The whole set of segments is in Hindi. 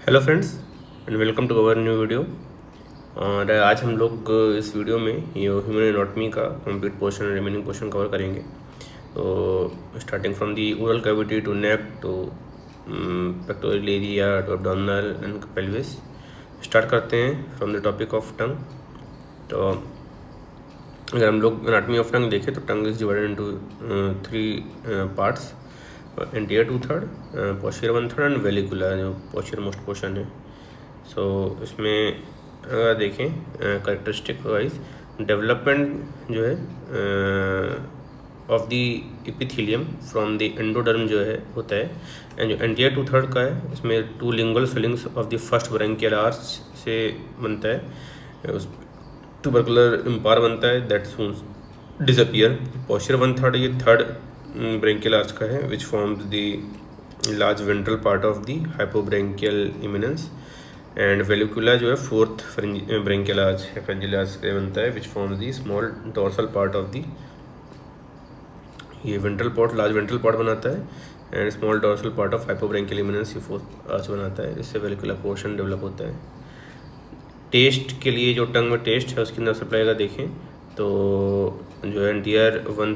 Hello friends and welcome to our new video. और आज हम लोग इस वीडियो में ये ह्यूमन एनाटॉमी का complete portion remaining portion cover करेंगे। तो starting from the oral cavity to neck to pectoral area to abdominal and pelvis. Start करते हैं from the topic of tongue. तो अगर हम लोग एनाटॉमी ऑफ टंग देखें तो tongue is divided into three parts: anterior two third, posterior one third and वेलिकुलर जो पोस्टीरियर मोस्ट पोर्शन है। सो इसमें अगर देखें करेक्टरिस्टिक वाइज डेवलपमेंट जो है of the epithelium from the endoderm जो है होता है। एंड जो एंटीरियर टू थर्ड का है इसमें two lingual swellings of the first branchial arch से बनता है, उस ट्यूबरकुलर इम्पार बनता है that soon disappear. Posterior one third ये थर्ड ब्रैंकियल आर्च का है which forms the large ventral part of the hypobranchial eminence. And vallecula जो है फोर्थ ब्रैंकियल आर्च है, फ्रेंजियल आर्च से बनता है which forms the small dorsal part of the, ये ventral part large ventral part बनाता है and small dorsal part of hypobranchial eminence ये फोर्थ आर्च बनाता है। इससे वेलिकुलर पोर्शन डेवलप होता है। टेस्ट के लिए जो टंग में टेस्ट है उसकी नर्व सप्लाई का देखें तो जो एंटीरियर वन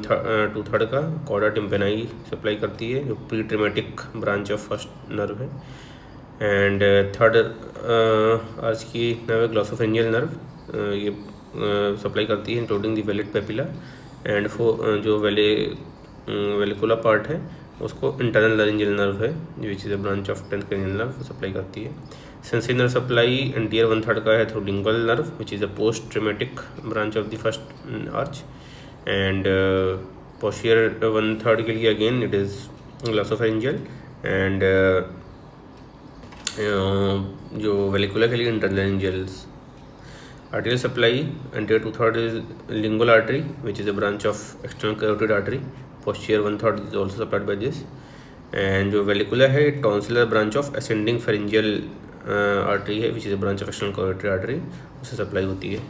टू थर्ड का कॉर्डा टिम्पेनाई सप्लाई करती है जो pre trematic branch of first nerve है। एंड थर्ड आर्च की नर्व ग्लॉसोफेरिंजियल नर्व ये सप्लाई करती है including the vallate papilla. And जो वेलिकुला पार्ट है उसको इंटरनल लैरिंजियल नर्व है which is a branch of tenth cranial nerve supply करती है। Sensory nerve supply anterior one third का है through lingual nerve which is a post trematic branch of the first arch. And posterior one third के लिए again it is glossopharyngeal. And जो वेलिकुला के लिए internal laryngeals. Arterial supply anterior two third is lingual artery which is a branch of external carotid artery. Posterior one third is also supplied by this. And जो वेलिकुला है tonsillar branch of ascending pharyngeal artery है which is a branch of external carotid artery, उससे सप्लाई होती है।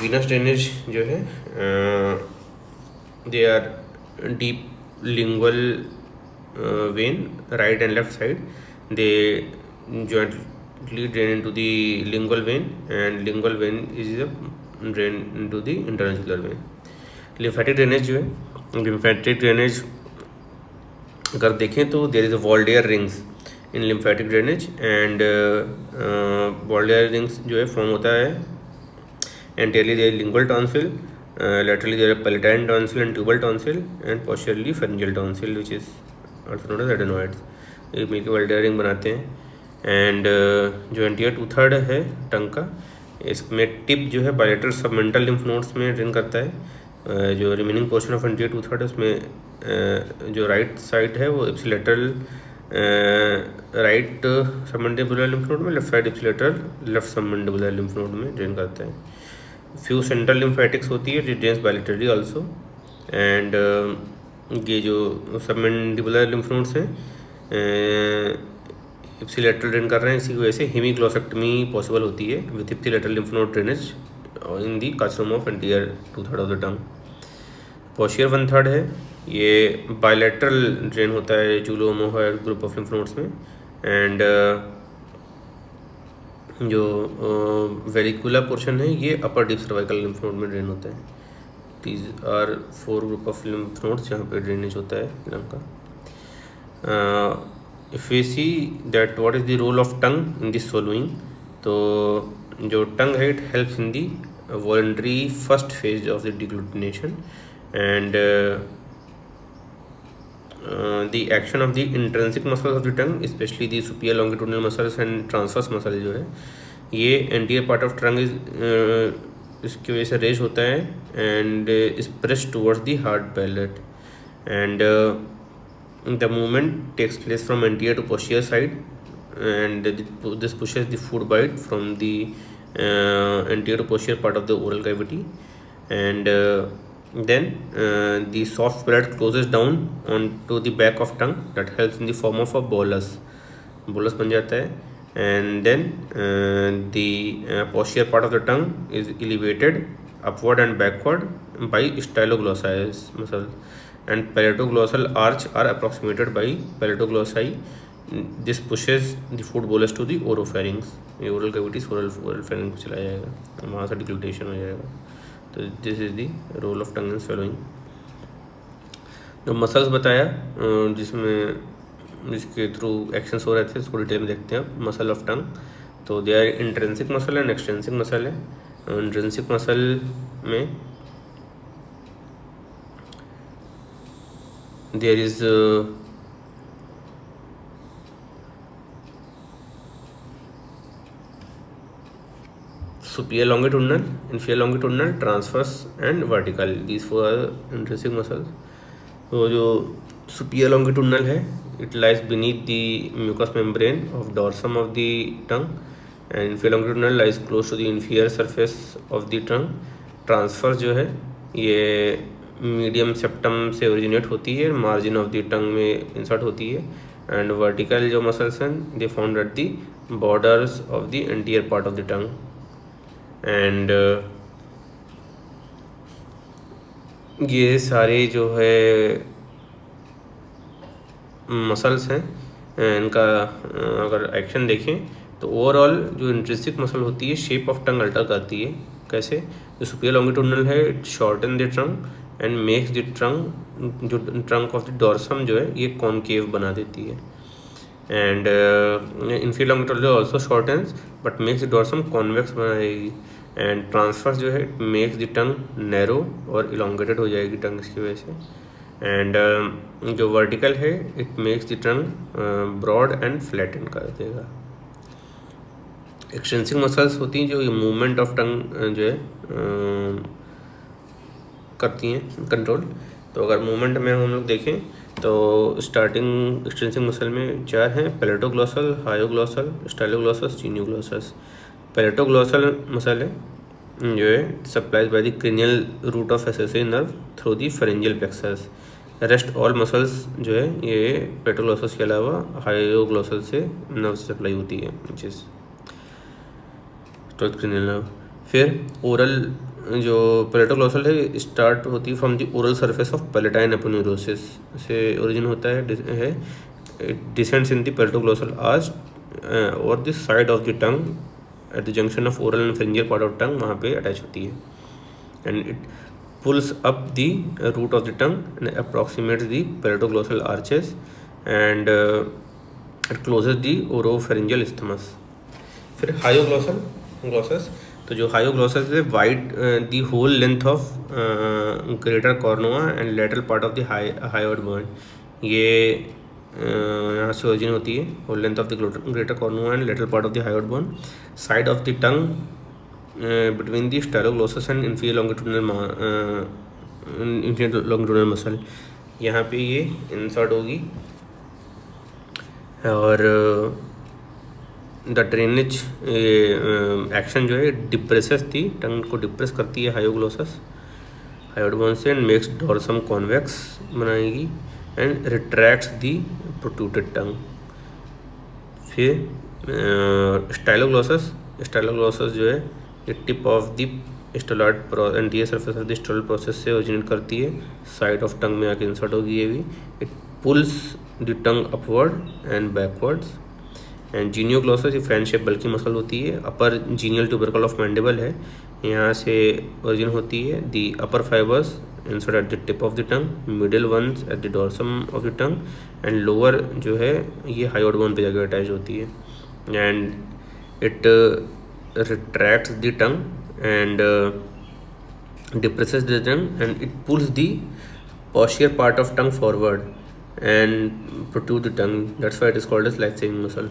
वीनस ड्रेनेज जो है they are deep lingual vein right and left side, they jointly drain into the lingual vein and lingual vein is a drain into the internuclear vein. lymphatic drainage जो है lymphatic drainage अगर देखें तो there is a Waldeyer rings in lymphatic drainage and Waldeyer rings जो है फॉर्म होता है anteriorly there is lingual tonsil, laterally there is palatine tonsil and tubal tonsil and posteriorly pharyngeal tonsil which is also known as adenoids। ये मिलकर Waldeyer ring बनाते हैं। एंड जो एंटीरियर टू थर्ड है टंग का इसमें टिप जो है बायलेटरल सबमेंटल लिम्फ नोड्स में ड्रेन करता है। जो remaining portion of anterior two third है उसमें जो राइट साइड है वो ipsilateral right submandibular lymph node में, left side ipsilateral left submandibular lymph node में ड्रेन करता है। फ्यू सेंट्रल लिम्फेटिक्स होती है जो ड्रेन्स बायलेटरली ऑल्सो। एंड ये जो सबमेंडिबुलर लिम्फ नोड्स हैं इप्सिलेटरल ड्रेन कर रहे हैं, इसी की वजह से हेमीग्लोसेक्टमी पॉसिबल होती है with ipsilateral lymph node drainage in the carcinoma of anterior two third of the tongue. Posterior one third है ये बायलेटरल ड्रेन होता है जूलोमोहर ग्रुप ऑफ लिम्फ नोड्स में। एंड जो वेरिकुलर पोर्शन है ये upper deep cervical lymph node में ड्रेन होता है। These are four group of lymph nodes जहाँ पे ड्रेनेज होता है लंग का। If we see that what is the role of tongue in this following, तो जो tongue है it helps in the voluntary first phase of the degglutination and the action of the intrinsic muscles of the tongue especially the superior longitudinal muscles and transverse muscle जो है ये anterior part of tongue is इसकी वजह से रेज होता है and is pressed towards the hard palate and the movement takes place from anterior to posterior side and this pushes the food bite from the anterior to posterior part of the oral cavity and then the soft palate closes down onto the back of tongue that helps in the form of a bolus बन जाता है। and then the posterior part of the tongue is elevated upward and backward by styloglossus muscle and palatoglossal arch are approximated by palatoglossi this pushes the food bolus to the oropharynx, ये ओरल कैविटीज ओरल फेरिंग को चला जाएगा, वहाँ से डिग्लूटेशन हो जाएगा। तो this is the role of tongue in swallowing. जो मसल्स बताया जिसके थ्रू एक्शंस हो रहे थे, उसको डिटेल में देखते हैं। मसल ऑफ टंग, तो they are intrinsic muscle and extrinsic muscle है। इंट्रिंसिक मसल में there is superior longitudinal, inferior longitudinal, transverse and vertical, these four are intrinsic muscles। तो जो superior longitudinal है, it lies beneath the mucous membrane of dorsum of the tongue, and inferior longitudinal lies close to the inferior surface of the tongue। transverse जो है ये मीडियम सेप्टम से ओरिजिनेट होती है, मार्जिन ऑफ द टंग में इंसर्ट होती है। एंड वर्टिकल जो मसल्स हैं they found at the borders of the anterior part of the tongue. And ये सारे जो है मसल्स हैं, इनका अगर एक्शन देखें तो ओवरऑल जो इंट्रिंसिक मसल होती है शेप ऑफ टंग अल्टर करती है। कैसे? जो सुपीरियर लॉन्गिट्यूडिनल है it shorten the trunk and makes the trunk, जो ट्रंक ऑफ द डॉर्सम जो है ये कॉनकेव बना देती है। And inferior longitudinal also shortens but makes the dorsum convex बनाएगी। एंड ट्रांसफर्स जो है it makes the tongue narrow और इलोंगेटेड हो जाएगी टंग इसकी वजह से। एंड जो वर्टिकल है it makes the tongue broad and flatten कर देगा। एक्सटेंसिव मसल्स होती हैं जो ये मूवमेंट ऑफ टंग जो है करती हैं कंट्रोल। तो अगर मूवमेंट में हम लोग देखें तो स्टार्टिंग एक्सटेंसिव मसल में चार हैं, पैलेटोग्लॉसल, हायोग्लॉसल, स्टाइलोग्लॉसस, जीनियोग्लॉसस। पैलेटोग्लॉसल मसल है जो है supplies by the cranial root of accessory nerve through the pharyngeal plexus. Rest all muscles जो है ये पैलेटोग्लॉसस के अलावा हायोग्लॉसल से नर्व से सप्लाई होती है, विच इज़ क्रेनियल नर्व। फिर ओरल जो पैलेटोग्लॉसल है स्टार्ट होती है from the oral surface of palatine aponeurosis से ओरिजिन होता है descends in the palatoglossal arch और the side of the tongue at the junction of oral and pharyngeal part of tongue, वहाँ पे अटैच होती है। And it pulls up the root of the tongue and approximates the palatoglossal arches and it closes the oropharyngeal isthmus. फिर हायोग्लॉसस, तो जो हायोग्लॉसस है wide the whole length of greater cornua and lateral part of the hyoid bone, ये यहाँ से ओरिजिन होती है। Whole length of the greater cornua and lateral part of the hyoid bone, side of the tongue between the styloglossus and inferior longitudinal muscle, यहाँ पे ये इंसर्ट होगी। और द ड्रेनेज एक्शन जो है डिप्रेसेस थी, टंग को डिप्रेस करती है हायोग्लॉसस हायोइड बोन से, एंड मेक्स डॉर्सम कॉन्वेक्स बनाएगी and retracts the protruded tongue. फिर स्टाइलोग्लॉसस जो है ये tip of the styloid anterior surface of the styloid process से ओरिजिनेट करती है, साइड ऑफ टंग में आके इंसर्ट होगी ये भी। It pulls the tongue upward and backwards. And genioglossus ये फैन शेप बल्कि मसल होती है, upper genial tubercle of mandible है, यहाँ से ओरिजिन होती है। The upper fibres insert at the tip of the tongue, middle ones at the dorsum of the tongue, and lower जो है ये हायोइड बोन पे जाकर अटैच होती है। And it retracts the tongue and depresses the tongue and it pulls the posterior part of tongue forward and protrude the tongue, that's why it is called as life saving muscle।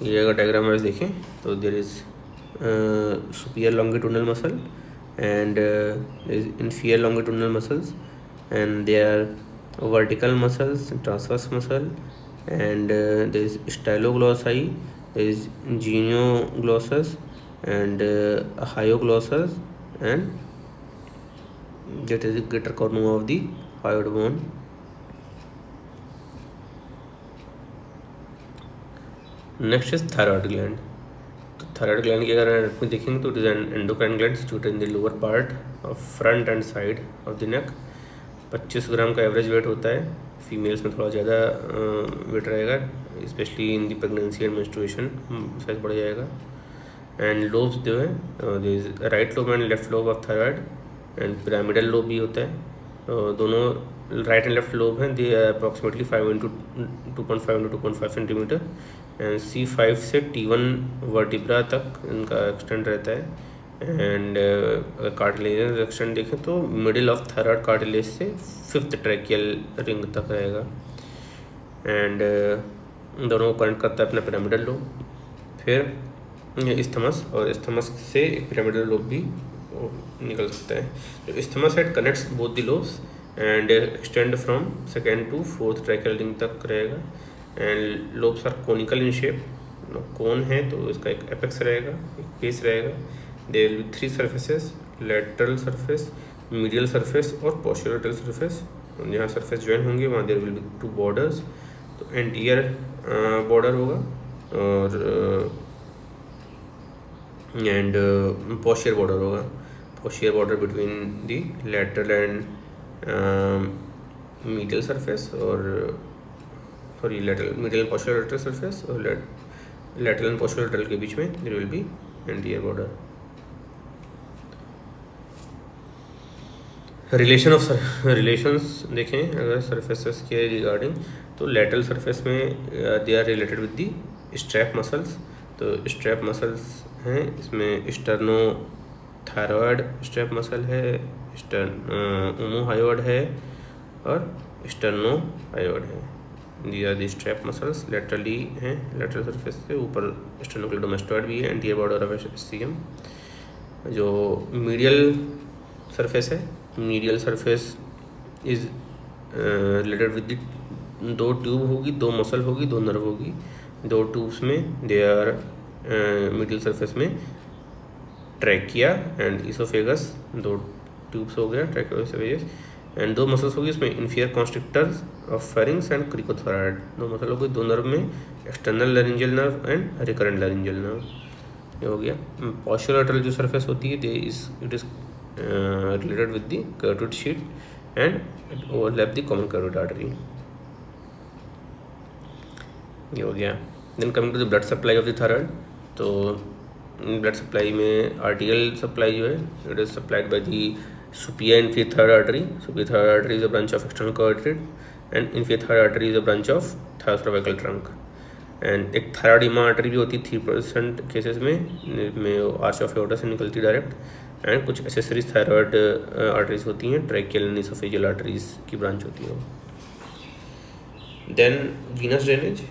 ये अगर डायग्राम वाइज देखें तो there is superior longitudinal muscle and inferior longitudinal muscles, and there are vertical muscles, transverse muscle, and there is styloglossi, there is genioglossus and hyoglossus, and that is the greater cornua of the hyoid bone। Next is thyroid gland. तो थायरॉयड ग्लैंड की अगर एनाटॉमी देखेंगे तो it is an endocrine gland situated in the lower part of front end side of the नेक। 25 ग्राम का एवरेज वेट होता है, फीमेल्स में थोड़ा ज़्यादा वेट रहेगा, specially in the pregnancy and menstruation size बढ़ जाएगा। एंड लोब्स जो है right lobe and left lobe of thyroid and pyramidal lobe भी होता है। दोनों राइट एंड लेफ्ट लोब हैं, they approximately 5 into 2.5 into 2.5 centimetre and C5 से T1 वर्टिब्रा तक इनका एक्सटेंड रहता है। एंड अगर कार्टिलेज एक्सटेंड देखें तो मिडिल ऑफ थायराइड कार्टिलेज से 5th ट्रैकियल रिंग तक रहेगा। एंड दोनों को कनेक्ट करता है अपना पिरामिडल लोब। फिर इस्थमस, और इस्थमस से पिरामिडल लोब भी निकल सकता है। तो isthmus head connects both the lobes and extend from 2nd to 4th tracheal ring तक रहेगा। And lobes are conical in shape, cone है तो इसका एक एपेक्स रहेगा, एक बेस रहेगा। There will be 3 surfaces, lateral surface, medial surface और पोस्टीरियर सरफेस। जहाँ सरफेस ज्वाइन होंगे वहाँ देयर विल बी 2 बॉर्डर्स। तो एंटीरियर बॉर्डर होगा और एंड पोस्टीरियर बॉर्डर होगा। Posterior border between the lateral and medial surface और sorry lateral medial posterior surface और लेटरल एंड पोस्टीरियर के बीच में there will be anterior border. Relations देखें अगर सरफेसेस के रिगार्डिंग, तो लेटरल सरफेस में they are related with the strap muscles. तो स्ट्रैप मसल्स हैं, इसमें स्टर्नो थायरॉयड स्ट्रैप मसल है, ओमोहायोइड है और स्टर्नो हायोइड है। They are the strap muscles laterally हैं, लेटरल सरफेस से ऊपर स्टर्नोक्लेडोमास्टोइड भी है, एंटीरियर बॉर्डर ऑफ SCM। जो मीडियल सरफेस है, medial surface is related with the 2 tube होगी, 2 मसल होगी, 2 नर्व होगी। 2 ट्यूब्स में दे आर मिडिल सरफेस में ट्रैकिया एंड इसोफेगस, 2 ट्यूब्स हो गया ट्रैकिया इसोफेगस। एंड 2 मसल्स होगी इसमें inferior constrictors of pharynx and cricothyroid. 2 muscle हो गई, 2 नर्व में external laryngeal nerve and recurrent laryngeal nerve, ये हो गया। पोस्टीरियर जो सरफेस होती है it is related with the carotid sheet and it overlap the common carotid artery, ये हो गया। Then coming to the blood supply of the thyroid, तो blood supply में arterial supply जो है it is supplied by the superior inferior thyroid artery. Superior thyroid artery is a branch of external carotid and inferior thyroid artery is a branch of thyrocervical trunk. And एक थायरॉइड आर्टरी भी होती है 3% केसेस में आर्च ऑफ एओर्टा से निकलती डायरेक्ट। एंड कुछ एसेसरीज थायरॉयड आर्टरीज होती हैं, ट्रैकियल एंड इसोफेजियल आर्टरीज की ब्रांच होती है। देन वीनस ड्रेनेज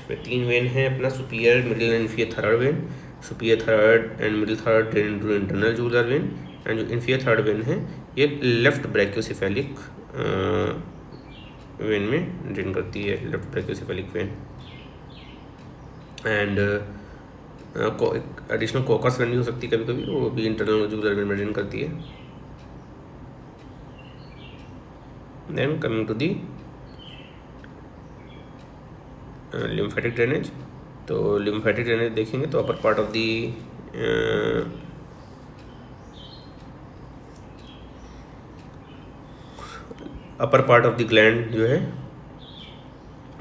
में 3 वेन हैं अपना, superior, middle and inferior thyroid vein. Superior thyroid and middle thyroid drain into internal jugular vein and जो इन्फीरियर थायरॉयड वेन है ये लेफ्ट ब्रैकियोसेफेलिक वेन में ड्रेन करती है, left brachiocephalic vein. And additional Kocher's vein भी हो सकती है कभी कभी, वो भी इंटरनल जुगुलर वेन में ड्रेन करती है। Then coming to the lymphatic drainage, तो लिम्फेटिक ड्रेनेज देखेंगे तो upper part of the upper part of the gland जो है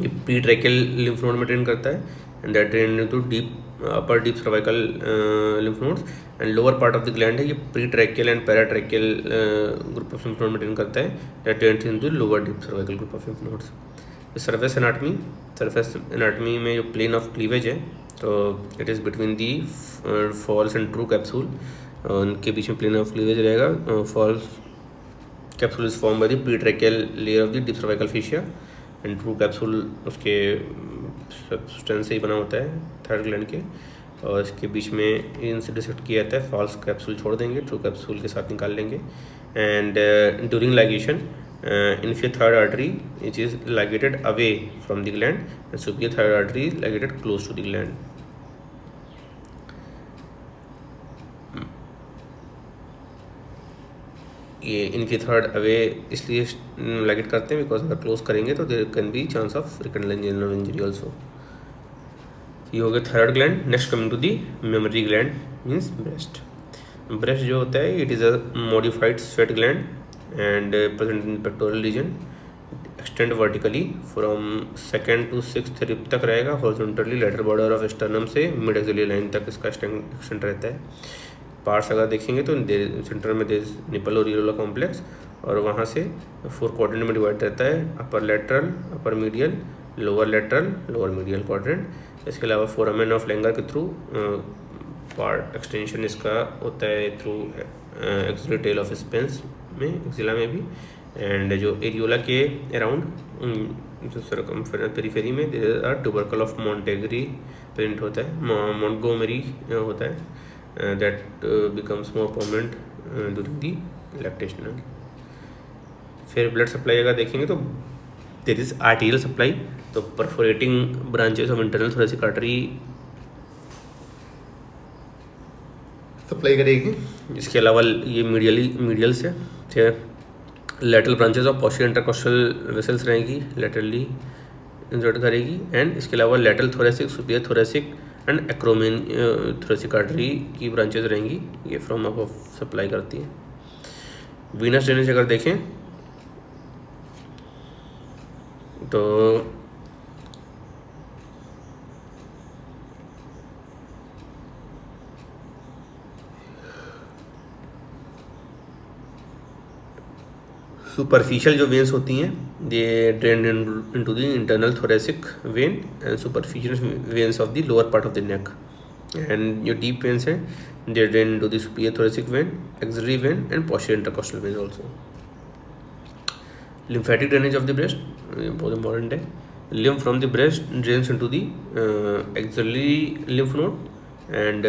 ये प्रीट्रैकियल लिम्फ नोड में ड्रेन करता है and that drain into upper deep cervical lymph nodes. And lower part of the gland है ये pretracheal and paratracheal group of lymph node में ड्रेन करता है, that drain into lower deep cervical group of lymph nodes. Surface anatomy में जो प्लेन ऑफ क्लीवेज है तो it is between the false and true capsule, उनके बीच में प्लेन ऑफ क्लीवेज रहेगा। False capsule is form by the pretracheal layer of the deep cervical fascia and true capsule उसके सब्सटेंस से ही बना होता है थायरॉइड ग्लैंड के, और इसके बीच में इनसे डिसेक्ट किया जाता है। फॉल्स कैप्सूल छोड़ देंगे, ट्रू कैप्सूल के साथ निकाल लेंगे। And during ligation inferior thyroid artery which is ligated away from the gland and superior thyroid artery is ligated close to the gland. ये inferior thyroid away इसलिए ligate करते हैं बिकॉज अगर क्लोज करेंगे तो there can be chance of recurrent laryngeal injury also. ये हो गया thyroid gland. Next coming to the mammary gland means breast. Breast जो होता है it is a modified sweat gland and present in pectoral region, extend vertically from second to sixth rib तक रहेगा, horizontally lateral border of sternum से मिड एक्सिलरी लाइन तक इसका एक्सटेंड रहता है। पार्ट्स अगर देखेंगे तो सेंटर में देयर निपल और यूरोला कॉम्प्लेक्स, और वहाँ से 4 क्वाड्रेंट में डिवाइड रहता है, upper lateral, upper medial, lower lateral, lower medial quadrant. इसके अलावा फोरामेन ऑफ लैंगर के थ्रू पार्ट एक्सटेंशन इसका होता है through axillary tail of Spence में, एक्सिला में भी। एंड जो एरियोला के अराउंड जो सर्कमफेरेंस पेरिफेरी में there are tubercle of Montgomery print होता है, मॉन्टगोमरी होता है, that becomes more permanent during the lactational. फिर ब्लड सप्लाई अगर देखेंगे तो देयर इज आर्टेरियल सप्लाई, तो perforating branches of internal thoracic artery supply करेगी। इसके अलावा ये मीडियल से lateral branches of posterior intercostal vessels रहेंगी, लेटरली इंसर्ट करेगी। एंड इसके अलावा lateral thoracic, superior thoracic and acromion thoracic artery की ब्रांचेस रहेंगी, ये फ्रॉम अबव सप्लाई करती है। वीनस ड्रेनेज अगर देखें तो सुपरफिशियल जो वेन्स होती हैं they drain into the internal thoracic vein and superficial veins of the lower part of the neck. And जो डीप वेन्स हैं they drain into the superior thoracic vein, axillary vein and posterior intercostal vein also. Lymphatic drainage of the breast बहुत इंपॉर्टेंट है। Lymph from the breast drains into the axillary lymph node and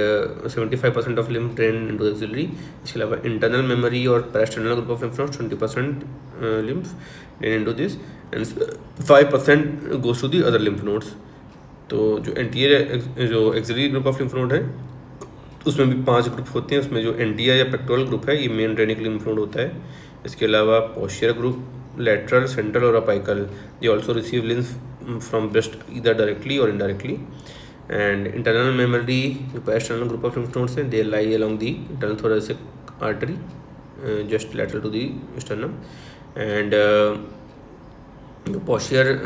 75% of lymph drain into axillary. इसके अलावा इंटरनल मेमोरी और parasternal group of lymph nodes 20% lymph drain into this and 5% goes to the other lymph nodes. तो जो एंटीरियर जो axillary group of lymph node है उसमें भी 5 ग्रुप होते हैं। उसमें जो एंटीरियर या पेक्टोरल ग्रुप है ये मेन ड्रेनिक लिम्फ नोड होता है। इसके अलावा posterior group, lateral, central or apical, they also receive lymph from breast either directly or indirectly. And internal memory, the external group of lymph nodes, they lie along the internal thoracic artery, just lateral to the sternum. And जो posterior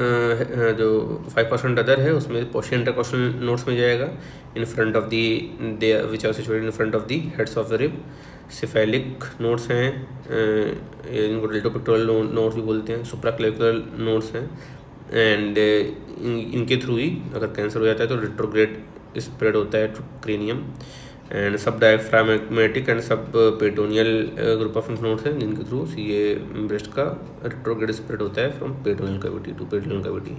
जो 5% अदर है उसमें posterior intercostal nodes में जाएगा, in front of the they which are situated in front of the heads of the rib. Cephalic nodes हैं, इनको डेल्टोपेक्टोरल नोड्स भी बोलते हैं, सुप्राक्लेविकुलर नोड्स हैं। एंड इनके थ्रू ही अगर कैंसर हो जाता है तो रिट्रोग्रेड स्प्रेड होता है क्रेनियम। एंड सब डायफ्रामेटिक एंड सब पेटोनियल ग्रुप ऑफ नोड्स हैं जिनके थ्रू ये ब्रेस्ट का रिट्रोग्रेड स्प्रेड होता है from peritoneal cavity to peritoneal cavity.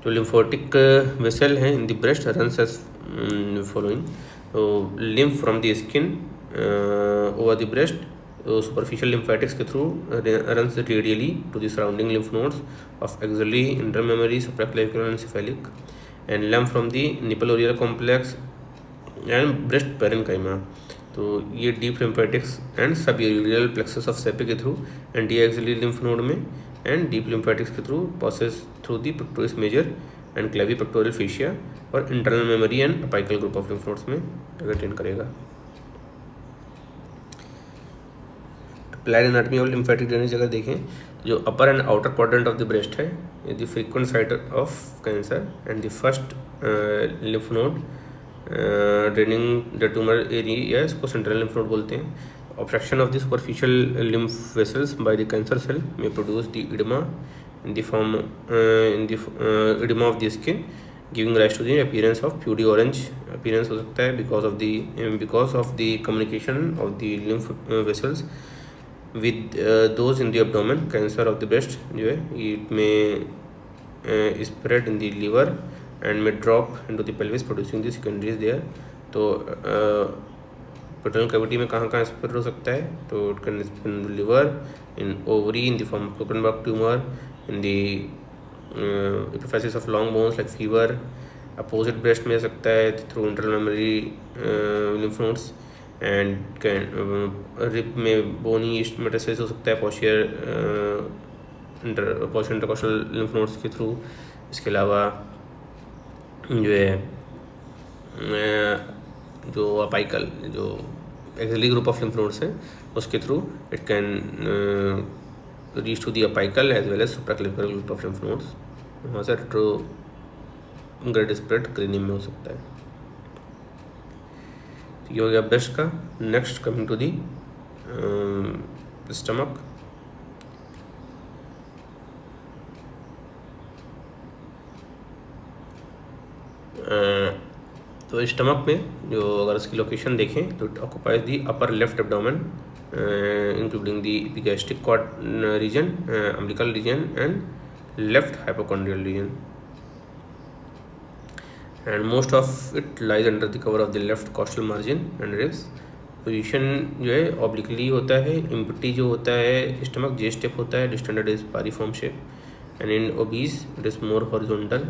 जो लिम्फोटिक वेसल हैं in the breast runs as following. तो lymph from the skin over the breast, superficial lymphatics के through runs radially to the surrounding lymph nodes of axillary, internal memory, supraclavicular and cephalic, and lymph from the nipple areolar complex and breast parenchyma। तो ये deep lymphatics and subaerial plexus of Seppi के through anti-axillary lymph node में and deep lymphatics के through passes through the pectoris major and clavipectoral fascia और internal memory and apical group of lymph nodes में retain करेगा। Applied anatomy of lymphatic drainage अगर देखें जो upper and outer quadrant of the breast है, the frequent site of cancer and the first lymph node draining the tumour area, इसको सेंट्रल लिम्फ नोड बोलते हैं। Obstruction of the superficial lymph vessels by the cancer cell may produce the oedema in the form oedema of the skin giving rise to the appearance of peau d' orange appearance हो सकता है because of the communication of the lymph vessels with those in the abdomen। Cancer of the breast जो है it may spread in the liver and may drop into the pelvis producing the secondaries there। तो पेटोनल कैविटी में कहाँ कहाँ स्प्रेड हो सकता है, तो it can spread in the liver, in ovary in the form of Kuchenbach tumor, in the epiphysis of long bones like fever। Opposite breast में सकता है through internal mammary lymph nodes and rib में बोनी मेटास्टेसिस हो सकता है पोस्टीरियर इंटरकोस्टल लिम्फ नोड्स के थ्रू। इसके अलावा जो है जो अपाइकल जो axillary group of lymph nodes हैं उसके through it can reach to the apical as well as supraclavicular group of lymph nodes. वहाँ से रेट्रोग्रेड स्प्रेड क्रेनियम में हो सकता है। ये हो गया ब्रेस्ट का। Next coming to the stomach. तो स्टमक में जो अगर इसकी लोकेशन देखें तो it occupies the upper left abdomen including the epigastric cord region, umbilical region and left hypochondrial region, and most of it lies under the cover of the left costal margin and ribs. Position जो है ऑब्लिकली होता है। इम्पटी जो होता है स्टमक जे स्टेप होता है, distended is piriform shape, and in obese it is more horizontal.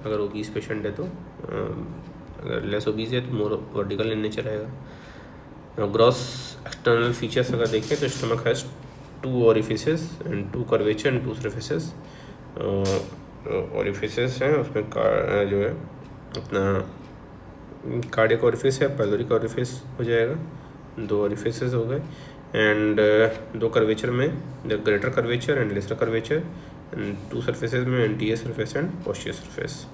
अगर ओबीस पेशेंट है तो, अगर लेस ओबीस है तो मोर वर्टिकल इन नेचर आएगा। ग्रॉस एक्सटर्नल फीचर्स अगर देखें तो stomach has 2 orifices and 2 curvature and 2 surfaces. Orifices हैं उसमें जो है अपना कार्डियक ओरिफिस है, पाइलोरिक ओरिफिस हो जाएगा, 2 ओरिफिसेस हो गए, एंड 2 कर्वेचर में the greater curvature and lesser curvature, and 2 surfaces में anterior surface and posterior surface,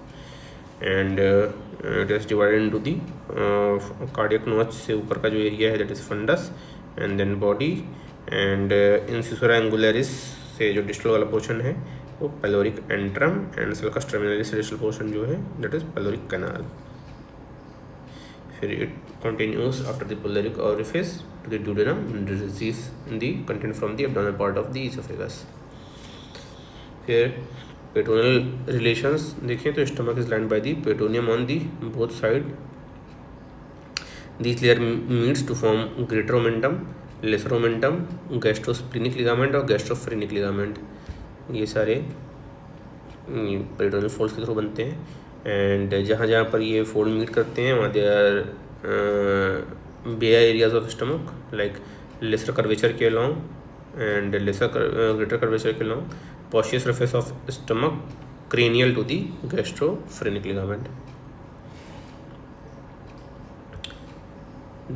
and it is divided into the cardiac notch से ऊपर का जो एरिया है that is fundus, and then body, and incisura angularis से जो डिस्टल वाला पोर्शन है वो pyloric antrum, and sulcus terminalis से डिस्टल पोर्शन जो है दैट इज पाइलोरिक कैनाल। फिर it continues after the pyloric orifice to the duodenum and receives in the content from the abdominal part of the esophagus. फिर पेटोनियल रिलेशंस देखें तो stomach is lined by the peritoneum on the both side. This layer meets to form greater omentum, lesser omentum, gastrosplenic ligament और गैस्ट्रोफ्रेनिक लिगामेंट। ये सारे पेटोनियल फोल्ड्स के थ्रू बनते हैं, एंड जहाँ जहाँ पर ये फोल्ड मीट करते हैं वहाँ they are bare areas of stomach like lesser curvature के अलॉन्ग एंड ग्रेटर कर्वेचर के along, posterior surface of stomach cranial to the gastrophrenic ligament.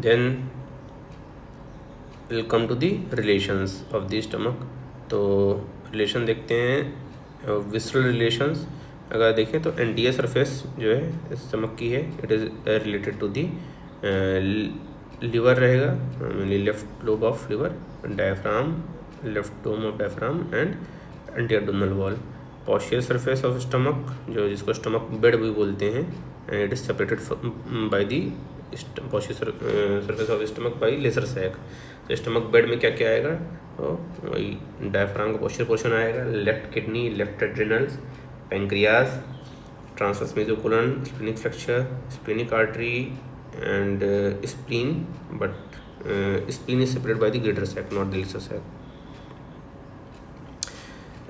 Then we'll come to the relations of the stomach. तो रिलेशन देखते हैं विसरल रिलेशंस। अगर देखें तो एंटीरियर सरफेस जो है स्टमक की है it is related to the liver रहेगा, mainly left lobe of liver, diaphragm, left dome of diaphragm and anterior abdominal wall. Posterior surface of stomach जो जिसको स्टमक बेड भी बोलते हैं, and it is separated by the posterior surface of stomach by lesser sac. तो स्टमक बेड में क्या क्या आएगा, तो वही डायफ्राम का पोस्टीरियर पोर्शन आएगा, left kidney, left adrenals, pancreas, transverse मेसोकोलन, splenic fracture, splenic artery and spleen, but spleen is separated by the greater sac, not the lesser sac.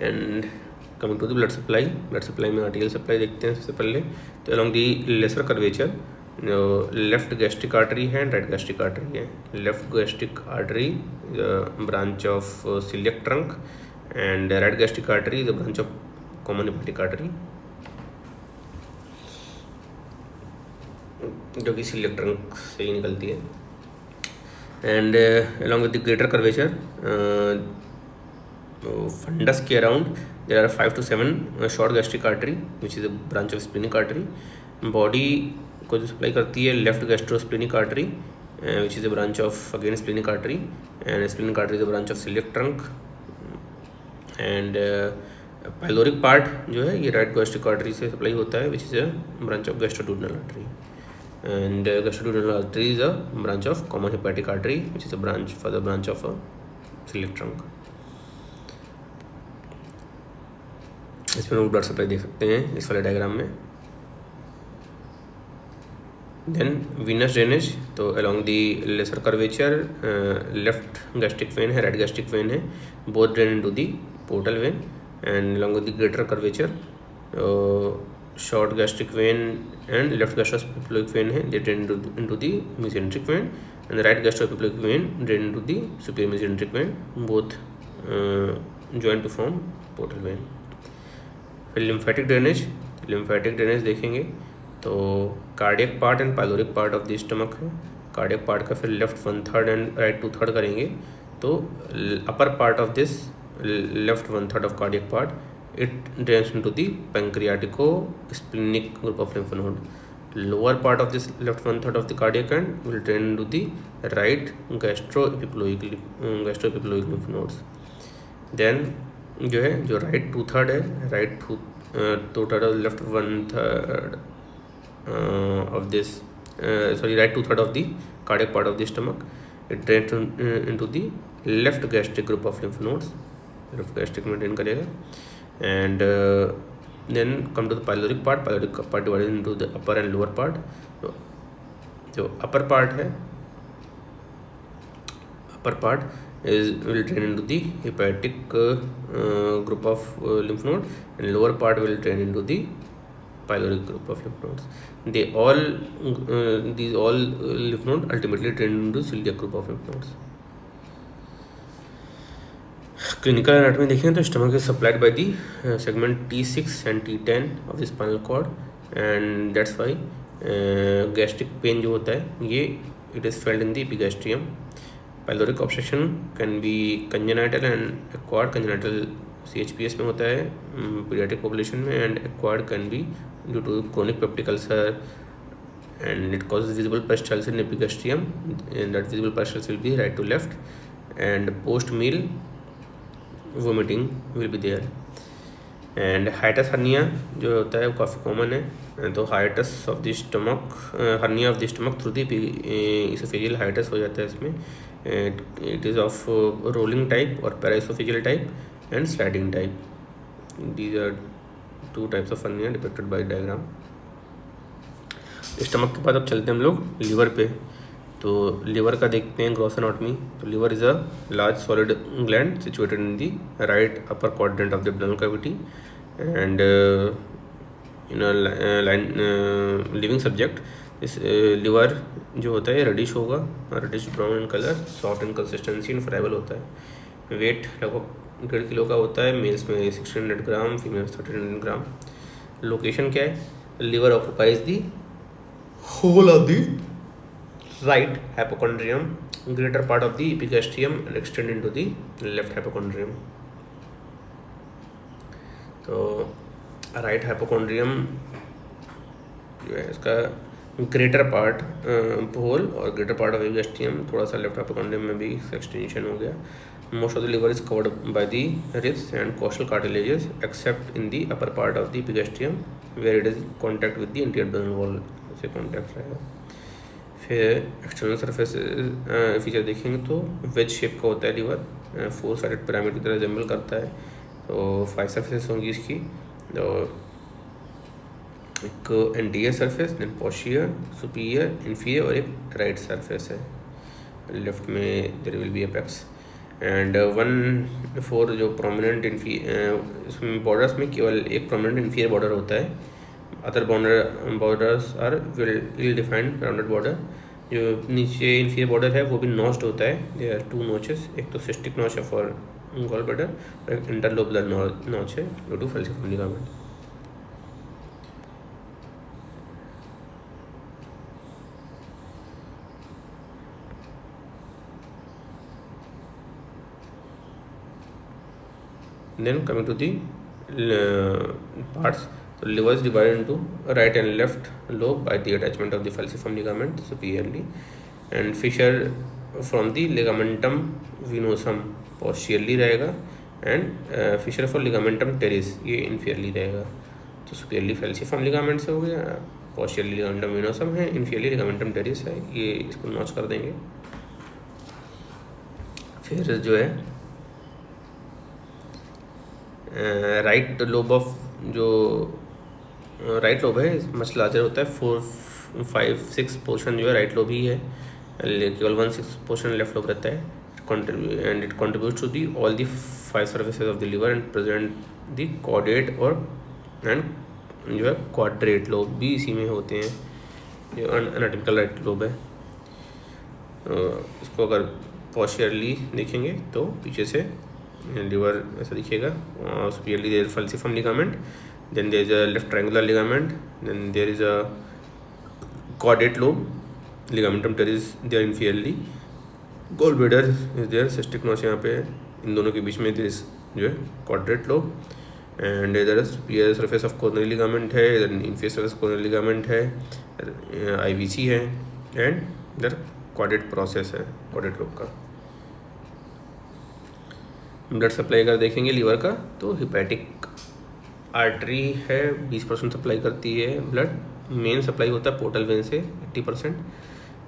And coming to the blood supply में arterial supply देखते हैं सबसे पहले। तो along the lesser curvature left gastric artery है एंड राइट गैस्ट्रिक आर्टरी है। Left gastric artery branch of coeliac trunk and right gastric artery the branch of common hepatic artery जो कि सिलियक ट्रंक से ही निकलती है। And along with the greater curvature fundus के around there are 5 to 7 short gastric artery which is a branch of splenic artery. Body को जो सप्लाई करती है left गैस्ट्रोस्प्लीनिक artery which is a branch of again splenic artery, and splenic artery is a branch of coeliac trunk. And pyloric part जो है ये राइट गैस्ट्रिक आर्टरी से सप्लाई होता है which is a branch of gastroduodenal artery, and gastroduodenal artery is a branch of common hepatic artery which is a branch further branch of a celiac trunk. इसमें हम ब्लड सप्लाई देख सकते हैं इस वाले डायग्राम में। देन वीनस ड्रेनेज, तो along the lesser curvature left gastric when है, राइट गैस्ट्रिक वेन है, both drain into the portal vein, and along with the greater curvature short gastric vein and left gastroepiploic vein है they drain into the mesenteric vein, and the right gastroepiploic vein drain into the superior mesenteric vein, both join to form portal vein. फिर lymphatic drainage देखेंगे तो cardiac part and pyloric part of the stomach है। कार्डियक पार्ट का फिर लेफ्ट 1/3 एंड राइट 2/3 करेंगे तो upper part of this left one third of cardiac part, it drains into the pancreatico-splenic group of lymph node. Lower part of this left one third of the cardiac end will drain into the right gastroepiploic lymph nodes. Then जो है जो राइट टू थर्ड है, right to third of left one third of this right two third of the cardiac part of the stomach, it drains into the left gastric group of lymph nodes. Left gastric maintain करेगा. And then come to the pyloric part. Pyloric part divided into the upper and lower part. जो upper part है, upper part will drain into the hepatic group of lymph node, and lower part will drain into the pyloric group of lymph nodes. These all lymph nodes ultimately drain into celiac group of lymph nodes. Clinical anatomy देखें तो stomach is supplied by the segment T6 and T10 of the spinal cord, and that's why gastric pain जो होता है ये it is felt in the epigastrium. Pyloric obstruction can be congenital and acquired. Congenital CHPS में होता है pediatric population में, and acquired can be due to chronic peptic ulcer, and it causes visible peristalsis in epigastrium, and that visible peristalsis will be right to left, and post meal vomiting will be there. And hiatus hernia जो होता है वो काफ़ी कॉमन है. तो hiatus of the stomach, hernia of the stomach through the esophageal hiatus हो जाता है इसमें. It is of rolling type or paraesophageal type and sliding type. These are two types of hernia depicted by diagram. Stomach के बाद अब चलते हैं हम लोग लीवर पे. तो लीवर का देखते हैं ग्रॉस एनाटॉमी. तो liver is a large solid gland situated in the right upper quadrant of the abdominal cavity, and in a living subject इस लीवर जो होता है रेडिश होगा, reddish brown in colour, soft in consistency and friable होता है. वेट लगभग 1.5 किलो का होता है. मेल्स में 1600 ग्राम, फीमेल्स 1300 ग्राम. लोकेशन क्या है? Liver occupies the whole of the right hypochondrium, greater part of the epigastrium, and extend into the left hypochondrium. तो right hypochondrium जो है इसका ग्रेटर पार्ट होल और ग्रेटर पार्ट ऑफ epigastrium, थोड़ा सा लेफ्ट hypochondrium में भी एक्सटेंशन हो गया. Most of the liver is covered by the ribs and costal cartilages except in the upper part of the epigastrium where it is contact with the anterior abdominal wall से contact रहेगा. फिर एक्सटर्नल सरफेस फीचर देखेंगे तो वेज शेप का होता है लीवर, 4 साइडेड पिरामिड की तरह रिजेंबल करता है. तो 5 सरफेस होंगी इसकी. तो एक anterior surface, then posterior, superior, inferior और एक राइट सरफेस है. लेफ्ट में there will be apex and 1-4 जो प्रोमिनेंट इसमें बॉर्डर्स में केवल एक प्रोमिनेंट इंफीरियर बॉर्डर होता है. Other borders are well defined rounded border. जो नीचे इंफीरियर बॉर्डर है वो भी नॉच्ड होता है. देयर आर 2 नॉचेस, एक तो सिस्टिक नॉच है फॉर गॉल ब्लैडर और एक इंटरलोबुलर नॉच है due to falciform ligament. Then coming to the parts. So liver is divided into right and left lobe by the attachment of the falciform ligament superiorly, and fissure from the ligamentum venosum posteriorly रहेगा, and fissure for ligamentum teres ये inferiorly रहेगा. तो superiorly falciform ligament से हो गया, posteriorly ligamentum venosum है, inferiorly ligamentum teres है. ये इसको नॉच कर देंगे. फिर जो है राइट लोब ऑफ जो राइट लोब है मच लार्जर होता है. 4-5-6 पोर्शन जो है राइट लोब ही है, केवल 1/6 पोर्शन लेफ्ट लोब रहता है. And it contributes to the all the 5 services of the liver and present the caudate और एंड जो है क्वाड्रेट लोब भी इसी में होते हैं. जो एनाटॉमिकल राइट लोब है. इसको अगर पोस्टीरियरली देखेंगे तो पीछे से लिवर ऐसा दिखेगा. Superiorly there falciform ligament, then there is a left triangular ligament, then there is a caudate lobe, ligamentum teres there inferiorly, gallbladder is there, cystic notch यहाँ पे. इन दोनों के बीच में there is जो है क्वाड्रेट लोब, एंड इधर superior surface of coronary ligament है, इधर इंफीरियर सरफेस कोरोनरी लिगामेंट है, आईवीसी है, एंड इधर क्वाड्रेट प्रोसेस है क्वाड्रेट लोब का। ब्लड सप्लाई अगर देखेंगे लीवर का तो हिपैटिक आर्टरी है 20% सप्लाई करती है ब्लड, मेन सप्लाई होता है पोर्टल वेन से 80%,